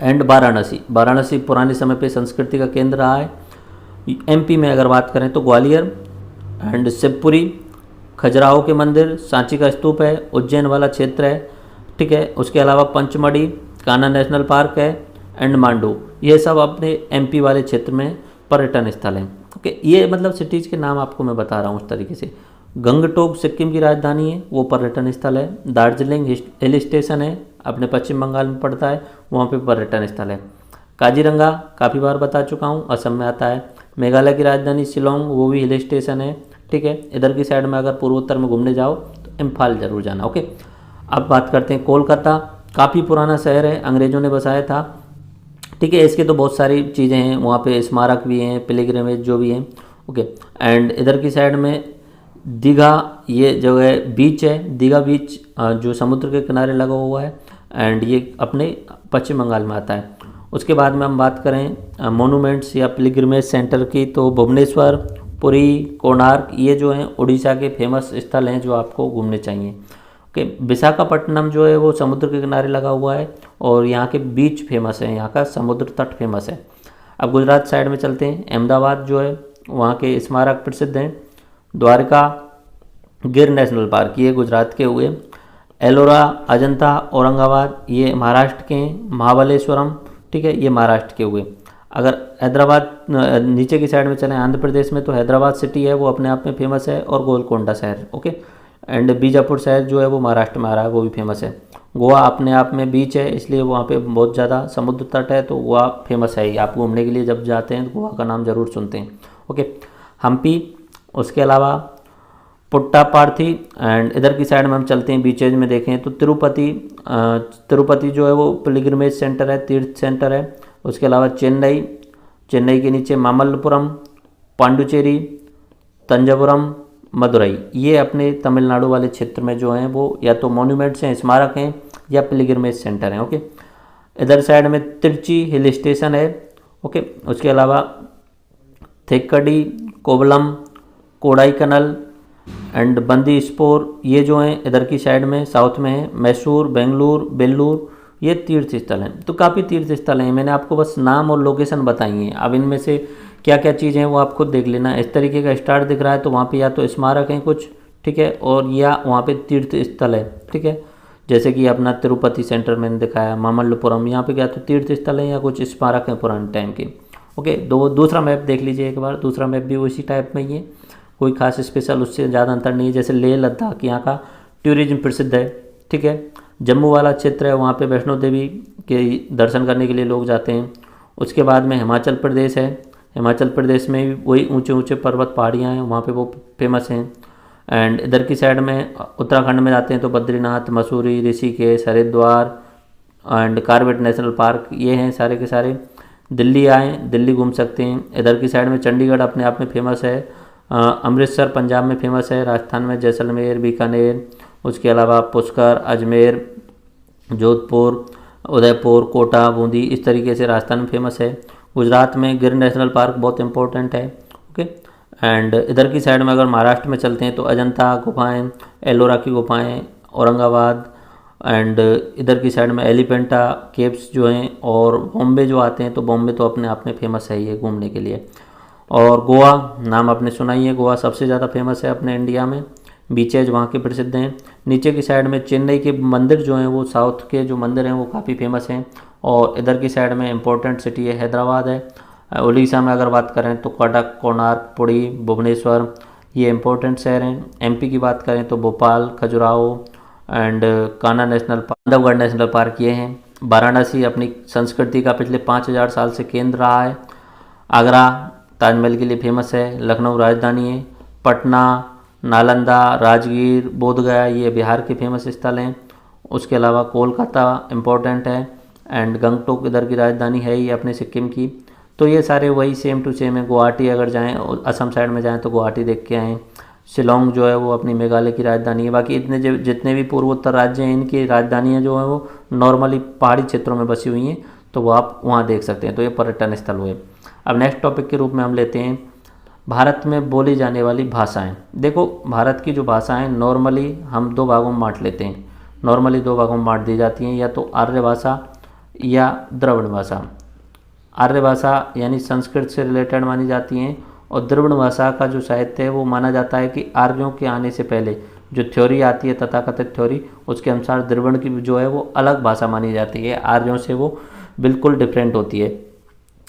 एंड वाराणसी, वाराणसी पुराने समय पे संस्कृति का केंद्र रहा है। एमपी में अगर बात करें तो ग्वालियर एंड शिवपुरी, खजुराहो के मंदिर, सांची का स्तूप है, उज्जैन वाला क्षेत्र है, ठीक है। उसके अलावा पंचमढ़ी, कान्हा नेशनल पार्क है एंड मांडू, ये सब अपने एमपी वाले क्षेत्र में पर्यटन स्थल हैं। ओके, ये मतलब सिटीज़ के नाम आपको मैं बता रहा हूँ उस तरीके से। गंगटोक सिक्किम की राजधानी है, वो पर्यटन स्थल है। दार्जिलिंग हिल स्टेशन है, अपने पश्चिम बंगाल में पड़ता है, वहाँ पे पर्यटन स्थल है। काजीरंगा काफ़ी बार बता चुका हूँ, असम में आता है। मेघालय की राजधानी शिलोंग, वो भी हिल स्टेशन है, ठीक है। इधर की साइड में अगर पूर्वोत्तर में घूमने जाओ तो इम्फाल ज़रूर जाना। ओके, अब बात करते हैं कोलकाता, काफ़ी पुराना शहर है, अंग्रेज़ों ने बसाया था, ठीक है। इसके तो बहुत सारी चीज़ें हैं, वहाँ पे स्मारक भी हैं, पिलग्रिमेज जो भी हैं। ओके, एंड इधर की साइड में दीघा, ये जो है बीच है, दीघा बीच, जो समुद्र के किनारे लगा हुआ है, एंड ये अपने पश्चिम बंगाल में आता है। उसके बाद में हम बात करें मोनूमेंट्स या पिलग्रिमेज सेंटर की, तो भुवनेश्वर, पुरी, कोणार्क, ये जो हैं उड़ीसा के फेमस स्थल हैं जो आपको घूमने चाहिए। ओके, विशाखापट्टनम जो है वो समुद्र के किनारे लगा हुआ है और यहाँ के बीच फेमस है, यहाँ का समुद्र तट फेमस है। अब गुजरात साइड में चलते हैं, अहमदाबाद जो है वहाँ के स्मारक प्रसिद्ध हैं। द्वारका, गिर नेशनल पार्क, ये गुजरात के हुए। एलोरा, अजंता, औरंगाबाद, ये महाराष्ट्र के हैं। महाबलेश्वरम, ठीक है, ये महाराष्ट्र के हुए। अगर हैदराबाद नीचे की साइड में चलें आंध्र प्रदेश में, तो हैदराबाद सिटी है वो अपने आप में फेमस है, और गोलकोंडा शहर। ओके, एंड बीजापुर शहर जो है वो महाराष्ट्र में आ रहा है, वो भी फेमस है। गोवा अपने आप में बीच है, इसलिए वहाँ पे बहुत ज़्यादा समुद्र तट है, तो गोवा फेमस है ही। आप घूमने के लिए जब जाते हैं तो गोवा का नाम ज़रूर सुनते हैं। ओके, हम्पी, उसके अलावा पुट्टापार्थी, एंड इधर की साइड में हम चलते हैं बीचेज में देखें तो तिरुपति, तिरुपति जो है वो पिलग्रिमेज सेंटर है, तीर्थ सेंटर है। उसके अलावा चेन्नई, चेन्नई के नीचे मामल्लपुरम, पांडुचेरी, तंजावुरम, मदुरई, ये अपने तमिलनाडु वाले क्षेत्र में जो हैं वो या तो मोन्यूमेंट्स हैं, स्मारक हैं, या पिलग्रिमेज सेंटर हैं। ओके, इधर साइड में तिरुचि हिल स्टेशन है। ओके, उसके अलावा थेक्कडी, कोवलम, कोडाईकनाल एंड बंदी स्पोर, ये जो हैं इधर की साइड में साउथ में है। मैसूर, बेंगलुरु, बेल्लूर, ये तीर्थ स्थल हैं। तो काफ़ी तीर्थ स्थल हैं, मैंने आपको बस नाम और लोकेशन बताई हैं। अब इनमें से क्या क्या चीज़ें हैं वो आप खुद देख लेना। इस तरीके का स्टार दिख रहा है तो वहाँ पे या तो स्मारक हैं कुछ, ठीक है, और या वहाँ पे तीर्थ स्थल है, ठीक है। जैसे कि अपना तिरुपति सेंटर मैंने दिखाया, मामल्लपुरम, यहाँ पे क्या तो तीर्थ स्थल है या कुछ स्मारक हैं पुराने टाइम के। ओके, दूसरा मैप देख लीजिए एक बार, दूसरा मैप भी उसी टाइप में ही है, कोई खास स्पेशल उससे ज़्यादा अंतर नहीं है। जैसे लेह लद्दाख, यहाँ का टूरिज्म प्रसिद्ध है, ठीक है। जम्मू वाला क्षेत्र है, वहाँ पे वैष्णो देवी के दर्शन करने के लिए लोग जाते हैं। उसके बाद में हिमाचल प्रदेश है, हिमाचल प्रदेश में भी वही ऊंचे ऊंचे पर्वत पहाड़ियाँ हैं, वहाँ पे वो फेमस हैं। एंड इधर की साइड में उत्तराखंड में जाते हैं तो Badrinath, Mussoorie, Rishikesh, Haridwar and Corbett national park, ये हैं सारे के सारे। दिल्ली आएँ, दिल्ली घूम सकते हैं। इधर की साइड में चंडीगढ़ अपने आप में फेमस है। अमृतसर पंजाब में फेमस है। राजस्थान में जैसलमेर, बीकानेर, उसके अलावा पुष्कर, अजमेर, जोधपुर, उदयपुर, कोटा, बूंदी, इस तरीके से राजस्थान में फेमस है। गुजरात में गिर नेशनल पार्क बहुत इंपॉर्टेंट है। ओके, एंड इधर की साइड में अगर महाराष्ट्र में चलते हैं तो अजंता गुफाएं, एलोरा की गुफाएं, औरंगाबाद, एंड इधर की साइड में एलिफेंटा केव्स जो हैं, और बॉम्बे जो आते हैं तो बॉम्बे तो अपने आप में फेमस है ये घूमने के लिए। और गोवा, नाम आपने सुना ही है, गोवा सबसे ज़्यादा फेमस है अपने इंडिया में। बीचेज वहाँ के प्रसिद्ध हैं। नीचे की साइड में चेन्नई के मंदिर जो हैं वो साउथ के जो मंदिर हैं वो काफ़ी फेमस हैं। और इधर की साइड में इम्पोर्टेंट सिटी है हैदराबाद है। उड़ीसा में अगर बात करें तो कटक, कोणार्क, पुरी, भुवनेश्वर, ये इंपॉर्टेंट शहर हैं। एमपी की बात करें तो Bhopal, Khajuraho and Kanha national park, Bandhavgarh national park ये हैं। वाराणसी अपनी संस्कृति का पिछले 5000 साल से केंद्र रहा है। आगरा ताजमहल के लिए फेमस है। लखनऊ राजधानी है। पटना, नालंदा, राजगीर, बोधगया ये बिहार के फेमस स्थल हैं। उसके अलावा कोलकाता इम्पोर्टेंट है एंड गंगटोक इधर की राजधानी है ही अपने सिक्किम की। तो ये सारे वही सेम टू सेम है। गुवाहाटी अगर जाएं, असम साइड में जाएं तो गुवाहाटी देख के आएँ। शिलोंग जो है वो अपनी मेघालय की राजधानी है। बाकी इतने जितने भी पूर्वोत्तर राज्य हैं इनकी राजधानियाँ जो हैं वो नॉर्मली पहाड़ी क्षेत्रों में बसी हुई हैं, तो वो आप वहाँ देख सकते हैं। तो ये पर्यटन स्थल हुए। अब नेक्स्ट टॉपिक के रूप में हम लेते हैं भारत में बोली जाने वाली भाषाएं। देखो भारत की जो भाषाएं नॉर्मली हम दो भागों में बांट लेते हैं। नॉर्मली दो भागों में बांट दी जाती हैं, या तो आर्य भाषा या द्रविड़ भाषा। आर्य भाषा यानी संस्कृत से रिलेटेड मानी जाती हैं, और द्रविड़ भाषा का जो साहित्य है वो माना जाता है कि आर्यों के आने से पहले जो थ्योरी आती है, तथाकथित थ्योरी, उसके अनुसार द्रविड़ की जो है वो अलग भाषा मानी जाती है। आर्यों से वो बिल्कुल डिफरेंट होती है।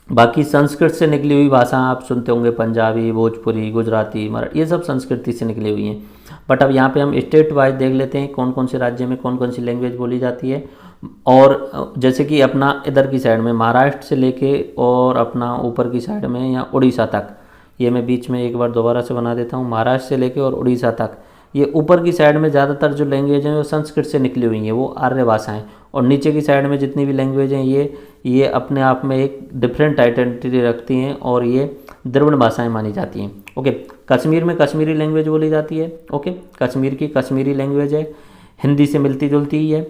बाकी संस्कृत से निकली हुई भाषा आप सुनते होंगे, पंजाबी, भोजपुरी, गुजराती, मराठी, ये सब संस्कृति से निकली हुई हैं। बट अब यहाँ पे हम स्टेट वाइज देख लेते हैं कौन कौन से राज्य में कौन कौन सी लैंग्वेज बोली जाती है। और जैसे कि अपना इधर की साइड में महाराष्ट्र से लेके और अपना ऊपर की साइड में या उड़ीसा तक, ये मैं बीच में एक बार दोबारा से बना देता हूँ, महाराष्ट्र से लेके और उड़ीसा तक, ये ऊपर की साइड में ज़्यादातर जो लैंग्वेज हैं वो संस्कृत से निकली हुई हैं, वो आर्य भाषाएं। और नीचे की साइड में जितनी भी लैंग्वेज हैं ये अपने आप में एक डिफरेंट आइडेंटिटी रखती हैं और ये द्रविड़ भाषाएं मानी जाती हैं। ओके, कश्मीर में कश्मीरी लैंग्वेज बोली जाती है। ओके, कश्मीर की कश्मीरी लैंग्वेज है, हिंदी से मिलती जुलती ही है।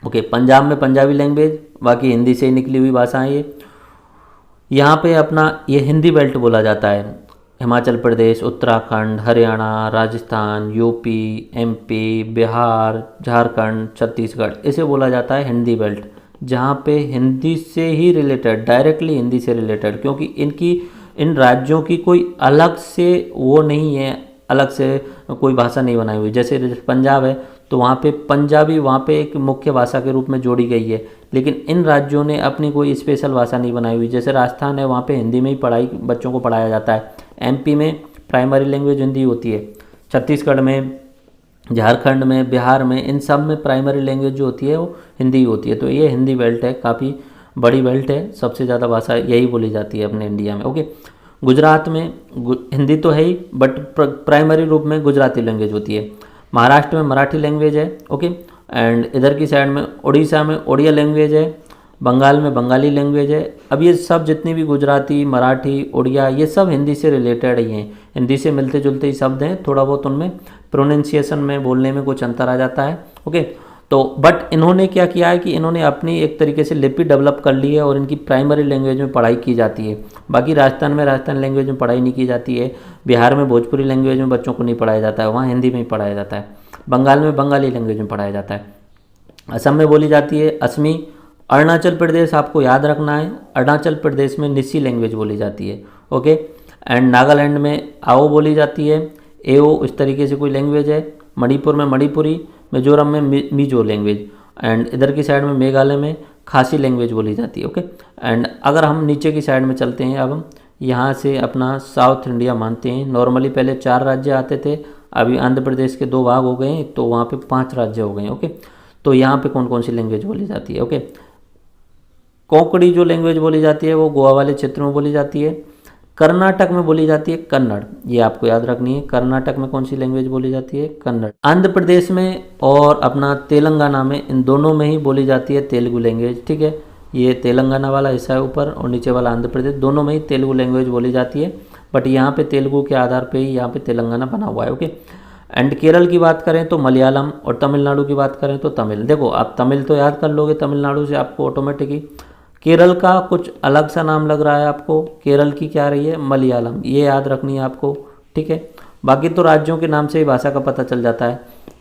ओके, पंजाब में पंजाबी लैंग्वेज, बाकी हिंदी से ही निकली हुई भाषाएं ये। यहाँ पे अपना ये हिंदी बेल्ट बोला जाता है। हिमाचल प्रदेश, उत्तराखंड, हरियाणा, राजस्थान, यूपी, एमपी, बिहार, झारखंड, छत्तीसगढ़, इसे बोला जाता है हिंदी बेल्ट, जहाँ पे हिंदी से ही रिलेटेड, डायरेक्टली हिंदी से रिलेटेड, क्योंकि इन राज्यों की कोई अलग से वो नहीं है, अलग से कोई भाषा नहीं बनाई हुई। जैसे पंजाब है तो वहाँ पे पंजाबी वहाँ पे एक मुख्य भाषा के रूप में जोड़ी गई है, लेकिन इन राज्यों ने अपनी कोई स्पेशल भाषा नहीं बनाई हुई। जैसे राजस्थान है, वहाँ पे हिंदी में ही बच्चों को पढ़ाया जाता है। एमपी में प्राइमरी लैंग्वेज हिंदी होती है। छत्तीसगढ़ में, झारखंड में, बिहार में, इन सब में प्राइमरी लैंग्वेज जो होती है वो हिंदी होती है। तो ये हिंदी बेल्ट है, काफ़ी बड़ी बेल्ट है, सबसे ज़्यादा भाषा यही बोली जाती है अपने इंडिया में। ओके, गुजरात में हिंदी तो है ही, बट प्राइमरी रूप में गुजराती लैंग्वेज होती है। महाराष्ट्र में मराठी लैंग्वेज है। ओके, एंड इधर की साइड में उड़ीसा में उड़िया लैंग्वेज है। बंगाल में बंगाली लैंग्वेज है। अब ये सब जितनी भी गुजराती, मराठी, उड़िया, ये सब हिंदी से रिलेटेड ही हैं, हिंदी से मिलते जुलते ही शब्द हैं। थोड़ा बहुत उनमें प्रोनाउंसिएशन में, बोलने में कुछ अंतर आ जाता है। ओके, तो बट इन्होंने क्या किया है कि इन्होंने अपनी एक तरीके से लिपि डेवलप कर ली है और इनकी प्राइमरी लैंग्वेज में पढ़ाई की जाती है। बाकी राजस्थान में राजस्थान लैंग्वेज में पढ़ाई नहीं की जाती है। बिहार में भोजपुरी लैंग्वेज में बच्चों को नहीं पढ़ाया जाता है, वहाँ हिंदी में ही पढ़ाया जाता है। बंगाल में बंगाली लैंग्वेज में पढ़ाया जाता है। असम में बोली जाती है असमी। अरुणाचल प्रदेश आपको याद रखना है, अरुणाचल प्रदेश में निसी लैंग्वेज बोली जाती है। ओके, एंड नागालैंड में आओ बोली जाती है, एओ, इस तरीके से कोई लैंग्वेज है। मणिपुर में मणिपुरी, मिजोरम में मिजो लैंग्वेज, एंड इधर की साइड में मेघालय में खासी लैंग्वेज बोली जाती है। ओके, एंड अगर हम नीचे की साइड में चलते हैं, अब हम यहाँ से अपना साउथ इंडिया मानते हैं। नॉर्मली पहले 4 राज्य आते थे, अभी आंध्र प्रदेश के 2 भाग हो गए हैं, तो वहाँ पे 5 राज्य हो गए हैं। ओके, तो यहाँ पे कौन कौन सी लैंग्वेज बोली जाती है। ओके, कोंकणी जो लैंग्वेज बोली जाती है वो गोवा वाले क्षेत्र में बोली जाती है। कर्नाटक में बोली जाती है कन्नड़, ये आपको याद रखनी है। कर्नाटक में कौन सी लैंग्वेज बोली जाती है? कन्नड़। आंध्र प्रदेश में और अपना तेलंगाना में, इन दोनों में ही बोली जाती है तेलुगु लैंग्वेज। ठीक है, ये तेलंगाना वाला हिस्सा है ऊपर, और नीचे वाला आंध्र प्रदेश, दोनों में ही तेलुगु लैंग्वेज बोली जाती है। बट यहाँ पे तेलुगु के आधार पे ही यहाँ पे तेलंगाना बना हुआ है। ओके, एंड केरल की बात करें तो मलयालम, और तमिलनाडु की बात करें तो तमिल। देखो आप तमिल तो याद कर लोगे तमिलनाडु से, आपको ऑटोमेटिक ही। केरल का कुछ अलग सा नाम लग रहा है आपको, केरल की क्या रही है? मलयालम, ये याद रखनी है आपको। ठीक है, बाकी तो राज्यों के नाम से ही भाषा का पता चल जाता है।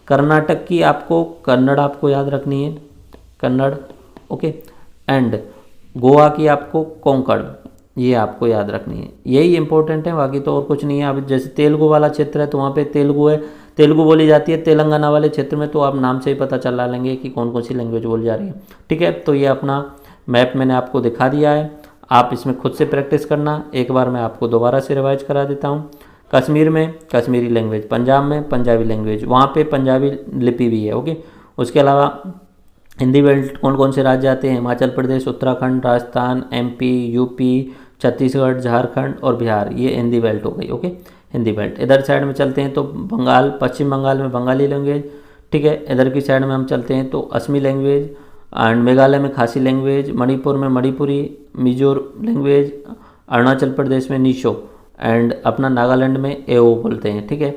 कर्नाटक की आपको कन्नड़ आपको याद रखनी है, कन्नड़। ओके, एंड गोवा की आपको कोंकण, ये आपको याद रखनी है। यही इंपॉर्टेंट है, बाकी तो और कुछ नहीं है। अब जैसे तेलुगु वाला क्षेत्र है तो वहाँ पे तेलुगु है, तेलुगु बोली जाती है। तेलंगाना वाले क्षेत्र में तो आप नाम से ही पता चला लेंगे कि कौन कौन सी लैंग्वेज बोली जा रही है। ठीक है, तो ये अपना मैप मैंने आपको दिखा दिया है, आप इसमें खुद से प्रैक्टिस करना। एक बार मैं आपको दोबारा से रिवाइज करा देता हूँ कश्मीर में कश्मीरी लैंग्वेज, पंजाब में पंजाबी लैंग्वेज, वहाँ पे पंजाबी लिपि भी है। ओके, उसके अलावा हिंदी बेल्ट कौन कौन से राज्य आते हैं? हिमाचल प्रदेश, उत्तराखंड, राजस्थान, एमपी, यूपी, छत्तीसगढ़, झारखंड और बिहार, ये हिंदी बेल्ट हो गई। Okay, Hindi belt. इधर साइड में चलते हैं तो बंगाल, पश्चिम बंगाल में बंगाली लैंग्वेज, ठीक है। इधर की साइड में हम चलते हैं तो असमी लैंग्वेज, एंड मेघालय में खासी लैंग्वेज, मणिपुर में मणिपुरी, मिजोर लैंग्वेज, अरुणाचल प्रदेश में निशो, एंड अपना नागालैंड में एओ बोलते हैं, ठीक है।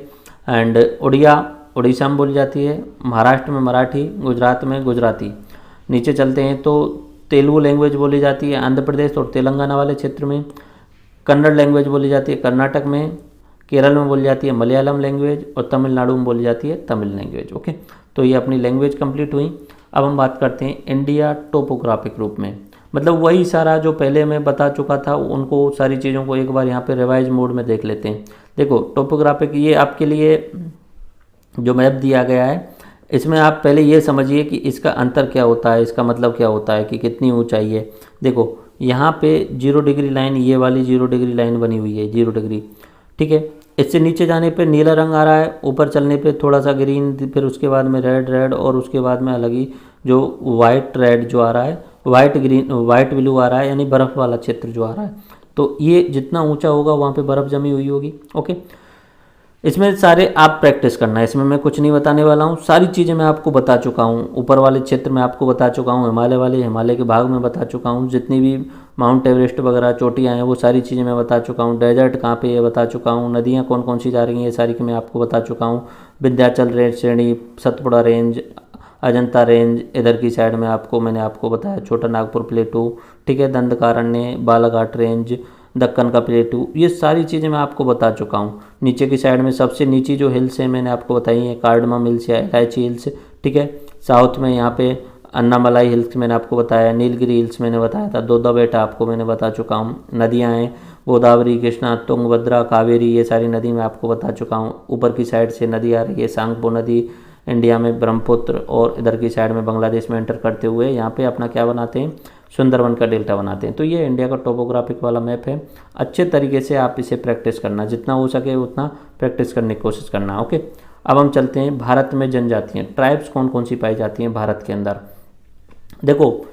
एंड उड़िया उड़ीसा में बोली जाती है, महाराष्ट्र में मराठी, गुजरात में गुजराती। नीचे चलते हैं तो तेलुगु लैंग्वेज बोली जाती है आंध्र प्रदेश और तेलंगाना वाले क्षेत्र में, कन्नड़ लैंग्वेज बोली जाती है कर्नाटक में, केरल में बोली जाती है मलयालम लैंग्वेज और तमिलनाडु में बोली जाती है तमिल लैंग्वेज। ओके, तो ये अपनी लैंग्वेज कंप्लीट हुई। अब हम बात करते हैं इंडिया टोपोग्राफिक रूप में, मतलब वही सारा जो पहले मैं बता चुका था उनको सारी चीज़ों को एक बार यहाँ पे रिवाइज मोड में देख लेते हैं। देखो टोपोग्राफिक, ये आपके लिए जो मैप दिया गया है, इसमें आप पहले ये समझिए कि इसका अंतर क्या होता है, इसका मतलब क्या होता है कि कितनी ऊंचाई है। देखो यहाँ पे 0 डिग्री लाइन, ये वाली 0 डिग्री लाइन बनी हुई है, 0 डिग्री, ठीक है। इससे नीचे जाने पे नीला रंग आ रहा है, ऊपर चलने पे थोड़ा सा ग्रीन, फिर उसके बाद में रेड और उसके बाद में अलग ही जो वाइट रेड जो आ रहा है, वाइट ग्रीन वाइट ब्लू आ रहा है, यानी बर्फ़ वाला क्षेत्र जो आ रहा है। तो ये जितना ऊंचा होगा वहाँ पे बर्फ़ जमी हुई होगी। ओके, इसमें सारे आप प्रैक्टिस करना है, इसमें मैं कुछ नहीं बताने वाला हूँ, सारी चीज़ें मैं आपको बता चुका हूँ। ऊपर वाले क्षेत्र में आपको बता चुका हूँ, हिमालय के भाग में बता चुका हूँ, जितनी भी माउंट एवरेस्ट वगैरह चोटियाँ हैं वो सारी चीज़ें मैं बता चुका हूँ। डेजर्ट कहाँ पे ये बता चुका हूँ, नदियाँ कौन कौन सी जा रही हैं ये सारी की मैं आपको बता चुका हूँ। विंध्याचल रेंज श्रेणी, सतपुड़ा रेंज, अजंता रेंज, इधर की साइड में मैंने आपको बताया छोटा नागपुर प्लेटू, ठीक है, दंडकारण्य, बालाघाट रेंज, दक्कन का प्लेटू, ये सारी चीज़ें मैं आपको बता चुका हूँ। नीचे की साइड में सबसे नीची जो हिल्स है मैंने आपको बताई है, कार्डमम हिल्स या इलायची हिल्स, ठीक है। साउथ में यहाँ पे अन्नामलाई हिल्स मैंने आपको बताया, नीलगिरी हिल्स मैंने बताया था, दोदा बेटा आपको मैंने बता चुका हूँ। नदियाँ हैं गोदावरी, कृष्णा, तुंगभद्रा, कावेरी, ये सारी नदी मैं आपको बता चुका हूँ। ऊपर की साइड से नदी आ रही है सांगपो नदी, इंडिया में ब्रह्मपुत्र, और इधर की साइड में बांग्लादेश में एंटर करते हुए यहाँ पे अपना क्या बनाते हैं, सुंदरवन का डेल्टा बनाते हैं। तो ये इंडिया का टोपोग्राफिक वाला मैप है। अच्छे तरीके से आप इसे प्रैक्टिस करना, जितना हो सके उतना प्रैक्टिस करने की कोशिश करना। ओके, अब हम चलते हैं भारत में जनजातियाँ, ट्राइब्स कौन कौन सी पाई जाती हैं भारत के अंदर। देखो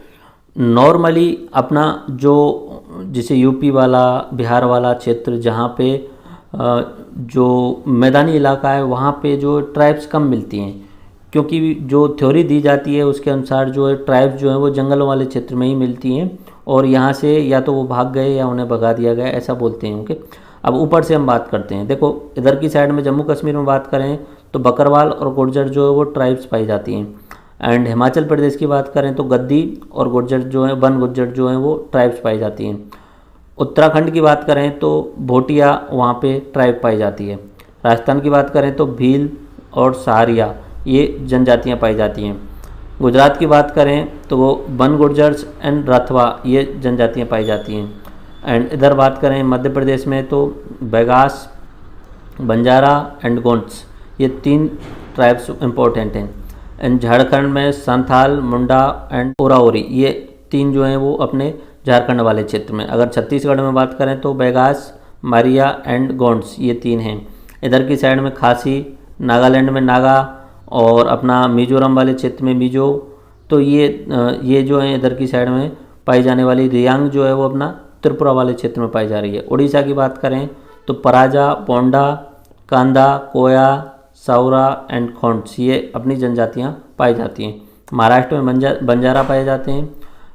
नॉर्मली अपना जो जैसे यूपी वाला, बिहार वाला क्षेत्र, जहाँ पे जो मैदानी इलाका है वहाँ पे जो ट्राइब्स कम मिलती हैं, क्योंकि जो थ्योरी दी जाती है उसके अनुसार जो है ट्राइब्स जो है वो जंगलों वाले क्षेत्र में ही मिलती हैं, और यहाँ से या तो वो भाग गए या उन्हें भगा दिया गया, ऐसा बोलते हैं। ओके, अब ऊपर से हम बात करते हैं। देखो इधर की साइड में जम्मू कश्मीर में बात करें तो बकरवाल और गुर्जर जो है वो ट्राइब्स पाई जाती हैं। एंड हिमाचल प्रदेश की बात करें तो गद्दी और गुर्जर जो है, वन गुर्जर जो है वो ट्राइब्स पाई जाती हैं। उत्तराखंड की बात करें तो भोटिया वहाँ पे ट्राइब पाई जाती है। राजस्थान की बात करें तो भील और सहारिया, ये जनजातियाँ पाई जाती हैं। गुजरात की बात करें तो वो वन गुर्जर्स एंड राथवा, ये जनजातियाँ पाई जाती हैं। एंड इधर बात करें मध्य प्रदेश में तो बैगास, बंजारा एंड गोंड्स, ये 3 ट्राइब्स इम्पोर्टेंट हैं। एंड झारखंड में संथाल, मुंडा एंड ओराओरी, ये 3 जो हैं वो अपने झारखंड वाले क्षेत्र में। अगर छत्तीसगढ़ में बात करें तो बैगास, मारिया एंड गोंड्स, ये 3 हैं। इधर की साइड में खासी, नागालैंड में नागा, और अपना मिजोरम वाले क्षेत्र में मिजो। तो ये जो है इधर की साइड में पाई जाने वाली रियांग जो है वो अपना त्रिपुरा वाले क्षेत्र में पाई जा रही है। उड़ीसा की बात करें तो पराजा, पोंडा, कांदा, कोया, साउरा एंड खोंड्स, ये अपनी जनजातियाँ पाई जाती हैं। महाराष्ट्र में बंजारा पाए जाते हैं।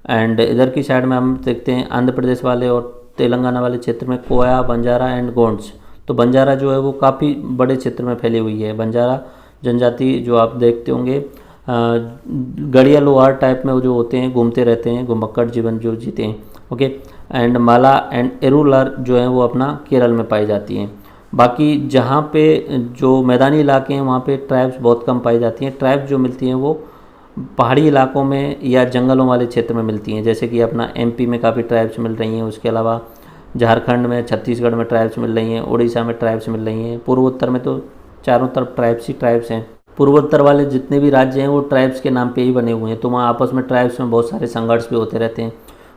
एंड इधर की साइड में हम देखते हैं आंध्र प्रदेश वाले और तेलंगाना वाले क्षेत्र में कोया, बंजारा एंड गोंड्स। तो बंजारा जो है वो काफ़ी बड़े क्षेत्र में फैली हुई है। बंजारा जनजाति जो आप देखते होंगे गड़िया लोहार टाइप में जो होते हैं, घूमते रहते हैं, घुमक्कड़ जीवन जो जीते हैं। ओके, एंड माला एंड एरुलर जो है वो अपना केरल में पाई जाती हैं। बाकी जहाँ पे जो मैदानी इलाके हैं वहाँ पे ट्राइब्स बहुत कम पाई जाती हैं। ट्राइब्स जो मिलती हैं वो पहाड़ी इलाकों में या जंगलों वाले क्षेत्र में मिलती हैं, जैसे कि अपना एमपी में काफ़ी ट्राइब्स मिल रही हैं, उसके अलावा झारखंड में, छत्तीसगढ़ में ट्राइब्स मिल रही हैं, उड़ीसा में ट्राइब्स मिल रही हैं। पूर्वोत्तर में तो चारों तरफ ट्राइब्स ही ट्राइब्स हैं। पूर्वोत्तर वाले जितने भी राज्य हैं वो ट्राइब्स के नाम पे ही बने हुए हैं, तो वहाँ आपस में ट्राइब्स में बहुत सारे संघर्ष भी होते रहते हैं।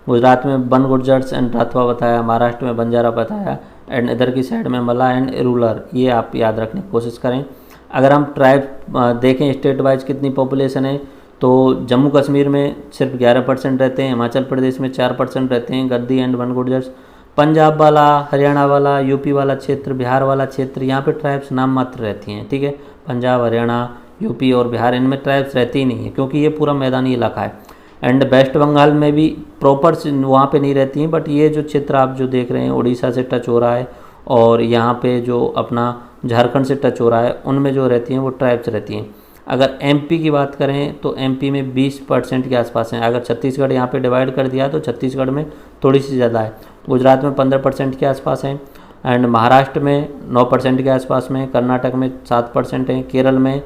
गुजरात में वन गुर्जर्स एंड राथवा बताया, महाराष्ट्र में बंजारा बताया, एंड इधर की साइड में मला एंड रूरल, ये आप याद रखने की कोशिश करें। अगर हम ट्राइब देखें स्टेट वाइज कितनी पॉपुलेशन है, तो जम्मू कश्मीर में सिर्फ 11% रहते हैं, हिमाचल प्रदेश में 4% रहते हैं गद्दी एंड वन गुर्जर्स। पंजाब वाला, हरियाणा वाला, यूपी वाला क्षेत्र, बिहार वाला क्षेत्र, यहाँ पे ट्राइब्स नाम मात्र रहती हैं, ठीक है। पंजाब, हरियाणा, यूपी और बिहार, इनमें ट्राइब्स रहती ही नहीं है क्योंकि ये पूरा मैदानी इलाका है। एंड वेस्ट बंगाल में भी प्रॉपर वहाँ पे नहीं रहती हैं, बट ये जो क्षेत्र आप जो देख रहे हैं उड़ीसा से टच हो रहा है और यहाँ पे जो अपना झारखंड से टच हो रहा है, उनमें जो रहती हैं वो ट्राइब्स रहती हैं। अगर एमपी की बात करें तो एमपी में 20% के आसपास हैं। अगर छत्तीसगढ़ यहाँ पे डिवाइड कर दिया तो छत्तीसगढ़ में थोड़ी सी ज़्यादा है। गुजरात में 15% के आसपास हैं एंड महाराष्ट्र में 9% के आसपास में, कर्नाटक में 7% है, केरल में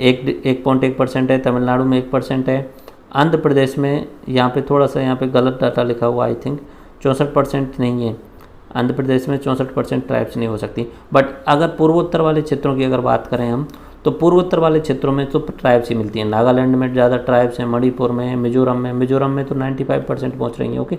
1.1% है, तमिलनाडु में 1% है, आंध्र प्रदेश में यहाँ पे थोड़ा सा यहाँ पे गलत डाटा लिखा हुआ, आई थिंक 64% नहीं है। आंध्र प्रदेश में 64% ट्राइब्स नहीं हो सकती। बट अगर पूर्वोत्तर वाले क्षेत्रों की अगर बात करें हम, तो पूर्वोत्तर वाले क्षेत्रों में तो ट्राइब्स ही मिलती हैं। नागालैंड में ज़्यादा ट्राइब्स हैं, मणिपुर में, मिजोरम में तो 95% पहुँच रही हैं, ओके।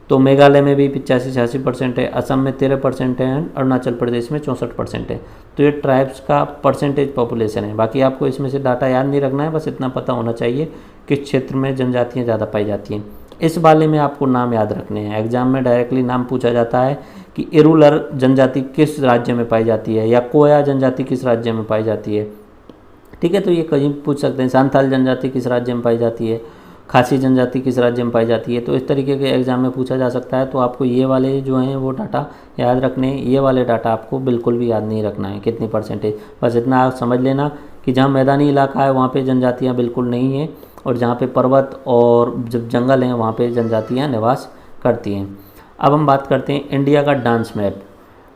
तो मेघालय में भी 85-86% है, असम में 13% है, अरुणाचल प्रदेश में 64% है। तो ये ट्राइब्स का परसेंटेज पॉपुलेशन है। बाकी आपको इसमें से डाटा याद नहीं रखना है, बस इतना पता होना चाहिए किस क्षेत्र में जनजातियाँ ज़्यादा पाई जाती हैं। इस वाले में आपको नाम याद रखने हैं। एग्जाम में डायरेक्टली नाम पूछा जाता है कि इरूलर जनजाति किस राज्य में पाई जाती है या कोया जनजाति किस राज्य में पाई जाती है, ठीक है। तो ये कहीं पूछ सकते हैं सांथाल जनजाति किस राज्य में पाई जाती है, खासी जनजाति किस राज्य में पाई जाती है। तो इस तरीके के एग्जाम में पूछा जा सकता है। तो आपको ये वाले जो हैं वो डाटा याद रखने हैं। ये वाले डाटा आपको बिल्कुल भी याद नहीं रखना है कितनी परसेंटेज, बस इतना आप समझ लेना कि जहाँ मैदानी इलाका है वहाँ पे जनजातियाँ बिल्कुल नहीं हैं और जहाँ पे पर्वत और जब जंगल हैं वहाँ पे जनजातियाँ निवास करती हैं। अब हम बात करते हैं इंडिया का डांस मैप।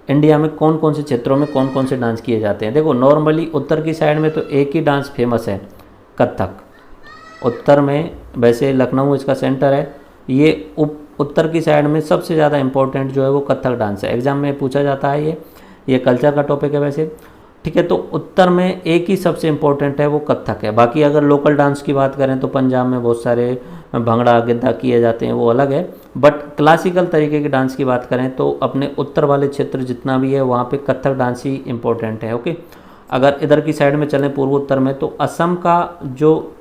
इंडिया में कौन कौन से क्षेत्रों में कौन कौन से डांस किए जाते हैं। देखो नॉर्मली उत्तर की साइड में तो एक ही डांस फेमस है, कथक। उत्तर में वैसे लखनऊ इसका सेंटर है। ये उत्तर की साइड में सबसे ज़्यादा इम्पोर्टेंट जो है वो कथक डांस है। एग्जाम में पूछा जाता है, ये कल्चर का टॉपिक है वैसे, ठीक है। तो उत्तर में एक ही सबसे इम्पोर्टेंट है वो कथक है। बाकी अगर लोकल डांस की बात करें तो पंजाब में बहुत सारे भंगड़ा गिद्धा किए जाते हैं, वो अलग है। बट क्लासिकल तरीके के डांस की बात करें तो अपने उत्तर वाले क्षेत्र जितना भी है वहाँ पे कथक डांस ही इम्पोर्टेंट है, ओके। अगर इधर की साइड में चलें पूर्वोत्तर में, तो असम का जो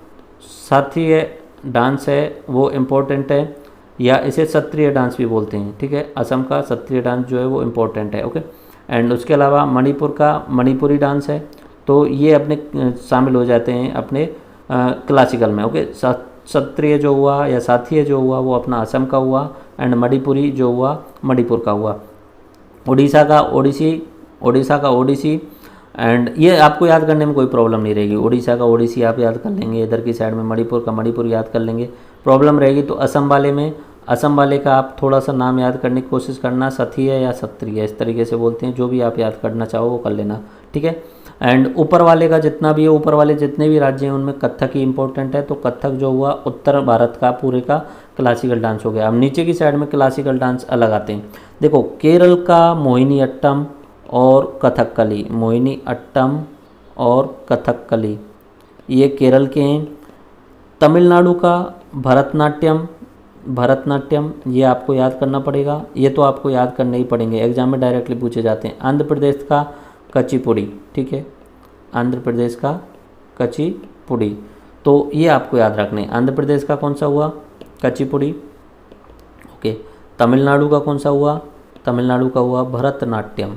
शास्त्रीय डांस है वो इम्पोर्टेंट है, या इसे क्षत्रिय डांस भी बोलते हैं, ठीक है। असम का क्षत्रिय डांस जो है वो इम्पोर्टेंट है, ओके। एंड उसके अलावा मणिपुर का मणिपुरी डांस है, तो ये अपने शामिल हो जाते हैं अपने क्लासिकल में, ओके। क्षत्रिय जो हुआ या साथीय जो हुआ वो अपना असम का हुआ, एंड मणिपुरी जो हुआ मणिपुर का हुआ। उड़ीसा का ओडिसी, एंड ये आपको याद करने में कोई प्रॉब्लम नहीं रहेगी। उड़ीसा का ओडिसी आप याद कर लेंगे, इधर की साइड में मणिपुर का मणिपुर याद कर लेंगे। प्रॉब्लम रहेगी तो असम वाले का आप थोड़ा सा नाम याद करने की कोशिश करना, सथीय या क्षत्रिय इस तरीके से बोलते हैं। जो भी आप याद करना चाहो वो कर लेना, ठीक है। एंड ऊपर वाले का जितना भी है, ऊपर वाले जितने भी राज्य हैं उनमें कथक ही इंपॉर्टेंट है। तो कथक जो हुआ उत्तर भारत का पूरे का क्लासिकल डांस हो गया। अब नीचे की साइड में क्लासिकल डांस अलग आते हैं। देखो केरल का मोहिनी अट्टम और कथकली, मोहिनी अट्टम और कथकली ये केरल के हैं। तमिलनाडु का भरतनाट्यम ये आपको याद करना पड़ेगा, ये तो आपको याद करने ही पड़ेंगे, एग्जाम में डायरेक्टली पूछे जाते हैं। आंध्र प्रदेश का कचिपुड़ी, ठीक है, आंध्र प्रदेश का कचिपुड़ी, तो ये आपको याद रखने। आंध्र प्रदेश का कौन सा हुआ, कचिपुड़ी, ओके। तमिलनाडु का कौन सा हुआ, तमिलनाडु का हुआ भरतनाट्यम,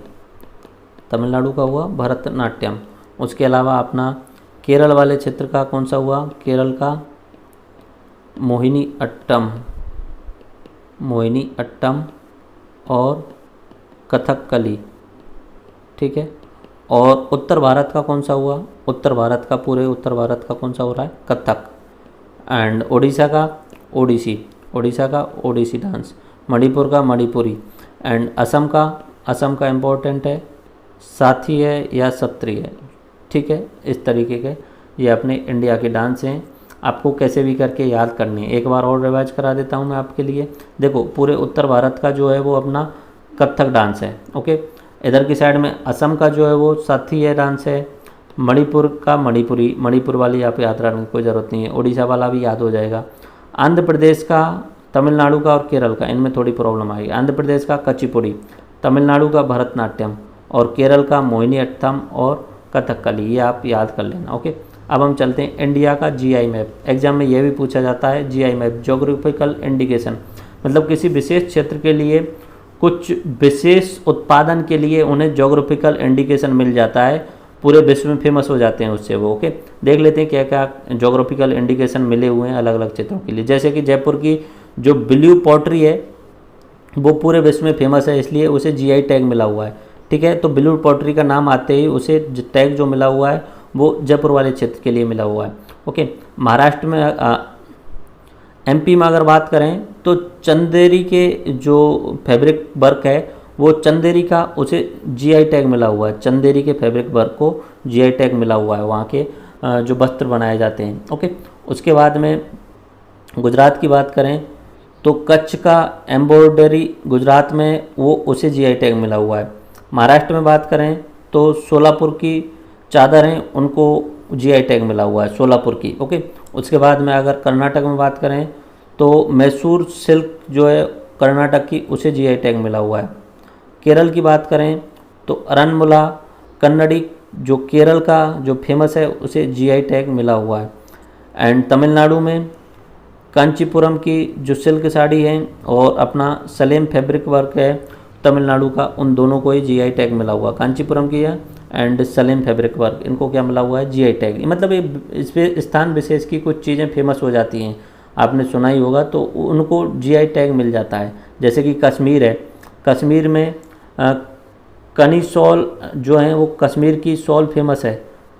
तमिलनाडु का हुआ भरतनाट्यम। उसके अलावा अपना केरल वाले क्षेत्र का कौन सा हुआ, केरल का मोहिनी अट्टम और कथकली, ठीक है। और उत्तर भारत का कौन सा हुआ, उत्तर भारत का पूरे उत्तर भारत का कौन सा हो रहा है, कथक। एंड उड़ीसा का ओडिसी डांस, मणिपुर का मणिपुरी, एंड असम का इम्पोर्टेंट है, साथी है या क्षत्रिय, ठीक है। इस तरीके के ये अपने इंडिया के डांस हैं, आपको कैसे भी करके याद करने हैं। एक बार और रिवाइज करा देता हूँ मैं आपके लिए। देखो पूरे उत्तर भारत का जो है वो अपना कथक डांस है, ओके। इधर की साइड में असम का जो है वो साथी डांस है, मणिपुर का मणिपुर वाली आप याद रखने की कोई ज़रूरत नहीं है, उड़ीसा वाला भी याद हो जाएगा। आंध्र प्रदेश का, तमिलनाडु का और केरल का, इनमें थोड़ी प्रॉब्लम आएगी। आंध्र प्रदेश का कचिपुड़ी, तमिलनाडु का भरतनाट्यम और केरल का मोहिनीअट्टम और कथकली, ये आप याद कर लेना। ओके, अब हम चलते हैं इंडिया का जीआई मैप। एग्जाम में ये भी पूछा जाता है जीआई मैप, ज्योग्राफिकल इंडिकेशन, मतलब किसी विशेष क्षेत्र के लिए कुछ विशेष उत्पादन के लिए उन्हें ज्योग्राफिकल इंडिकेशन मिल जाता है, पूरे विश्व में फेमस हो जाते हैं उससे वो। ओके, देख लेते हैं क्या क्या ज्योग्राफिकल इंडिकेशन मिले हुए हैं अलग अलग क्षेत्रों के लिए। जैसे कि जयपुर की जो ब्लू पॉटरी है वो पूरे विश्व में फेमस है, इसलिए उसे जीआई टैग मिला हुआ है। ठीक है, तो ब्लू पॉटरी का नाम आते ही उसे टैग जो मिला हुआ है वो जयपुर वाले क्षेत्र के लिए मिला हुआ है। ओके, महाराष्ट्र में एमपी में अगर बात करें तो चंदेरी के जो फैब्रिक वर्क है वो चंदेरी का उसे जीआई टैग मिला हुआ है। चंदेरी के फैब्रिक वर्क को जीआई टैग मिला हुआ है, वहाँ के जो वस्त्र बनाए जाते हैं। ओके, उसके बाद में गुजरात की बात करें तो कच्छ का एम्ब्रॉयडरी गुजरात में वो उसे जीआई टैग मिला हुआ है। महाराष्ट्र में बात करें तो सोलापुर की चादर हैं उनको जीआई टैग मिला हुआ है, सोलापुर की। ओके, उसके बाद में अगर कर्नाटक में बात करें तो मैसूर सिल्क जो है कर्नाटक की उसे जीआई टैग मिला हुआ है। केरल की बात करें तो अरनमुला कन्नड़ी जो केरल का जो फेमस है उसे जीआई टैग मिला हुआ है। एंड तमिलनाडु में कांचीपुरम की जो सिल्क साड़ी है और अपना सलेम फैब्रिक वर्क है तमिलनाडु का, उन दोनों को ही जीआई टैग मिला हुआ, कांचीपुरम की है एंड सलेम फैब्रिक वर्क, इनको क्या मिला हुआ है जीआई टैग। मतलब ये इस पे स्थान विशेष की कुछ चीज़ें फेमस हो जाती हैं, आपने सुना ही होगा, तो उनको जीआई टैग मिल जाता है। जैसे कि कश्मीर है, कश्मीर में कनी शॉल जो है वो कश्मीर की शॉल फेमस है,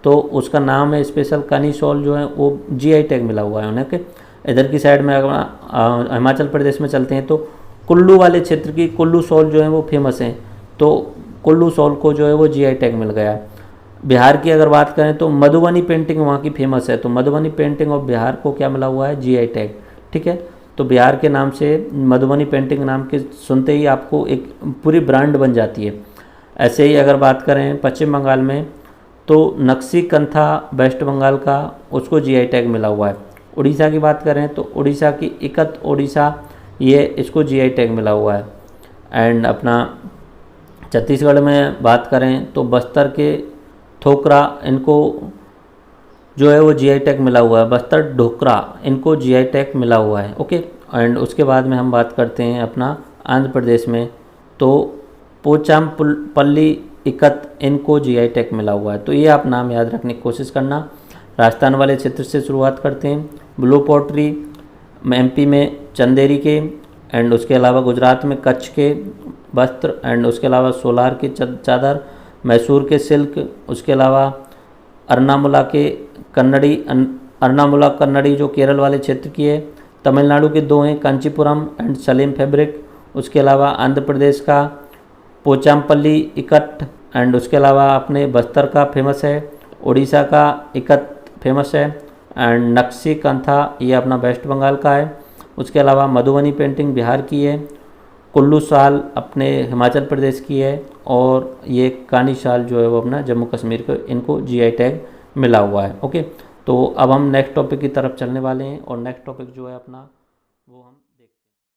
तो उसका नाम है स्पेशल कनी शॉल जो है वो जीआई टैग मिला हुआ है उन्हें के। इधर की साइड में अगर हिमाचल प्रदेश में चलते हैं तो कुल्लू वाले क्षेत्र की कुल्लू शॉल जो है वो फेमस हैं, तो कुल्लू शॉल को जो है वो जीआई टैग मिल गया है। बिहार की अगर बात करें तो मधुबनी पेंटिंग वहाँ की फेमस है, तो मधुबनी पेंटिंग ऑफ बिहार को क्या मिला हुआ है जीआई टैग। ठीक है, तो बिहार के नाम से मधुबनी पेंटिंग नाम के सुनते ही आपको एक पूरी ब्रांड बन जाती है। ऐसे ही अगर बात करें पश्चिम बंगाल में तो नक्शी कंथा वेस्ट बंगाल का उसको जीआई टैग मिला हुआ है। उड़ीसा की बात करें तो उड़ीसा की इकत ओडिशा ये इसको जीआई टैग मिला हुआ है। एंड अपना छत्तीसगढ़ में बात करें तो बस्तर के थोकरा इनको जो है वो जीआई टैग मिला हुआ है, बस्तर ढोकरा इनको जीआई टैग मिला हुआ है। ओके, एंड उसके बाद में हम बात करते हैं अपना आंध्र प्रदेश में तो पोचामपल्ली इकत इनको जीआई टैग मिला हुआ है। तो ये आप नाम याद रखने की कोशिश करना। राजस्थान वाले क्षेत्र से शुरुआत करते हैं, ब्लू पॉटरी एमपी में चंदेरी के, एंड उसके अलावा गुजरात में कच्छ के वस्त्र, एंड उसके अलावा सोलार की चादर, मैसूर के सिल्क, उसके अलावा अरनामुला के कन्नड़ी, अरनामुला कन्नड़ी जो केरल वाले क्षेत्र की है। तमिलनाडु के दो हैं, कांचीपुरम एंड सलेम फैब्रिक। उसके अलावा आंध्र प्रदेश का पोचामपल्ली इकट, एंड उसके अलावा अपने बस्तर का फेमस है, उड़ीसा का इकत फेमस है, एंड नक्शी कंथा ये अपना वेस्ट बंगाल का है। उसके अलावा मधुबनी पेंटिंग बिहार की है, कुल्लू शाल अपने हिमाचल प्रदेश की है, और ये कानी शाल जो है वो अपना जम्मू कश्मीर को, इनको जीआई टैग मिला हुआ है। ओके, तो अब हम नेक्स्ट टॉपिक की तरफ चलने वाले हैं, और नेक्स्ट टॉपिक जो है अपना वो हम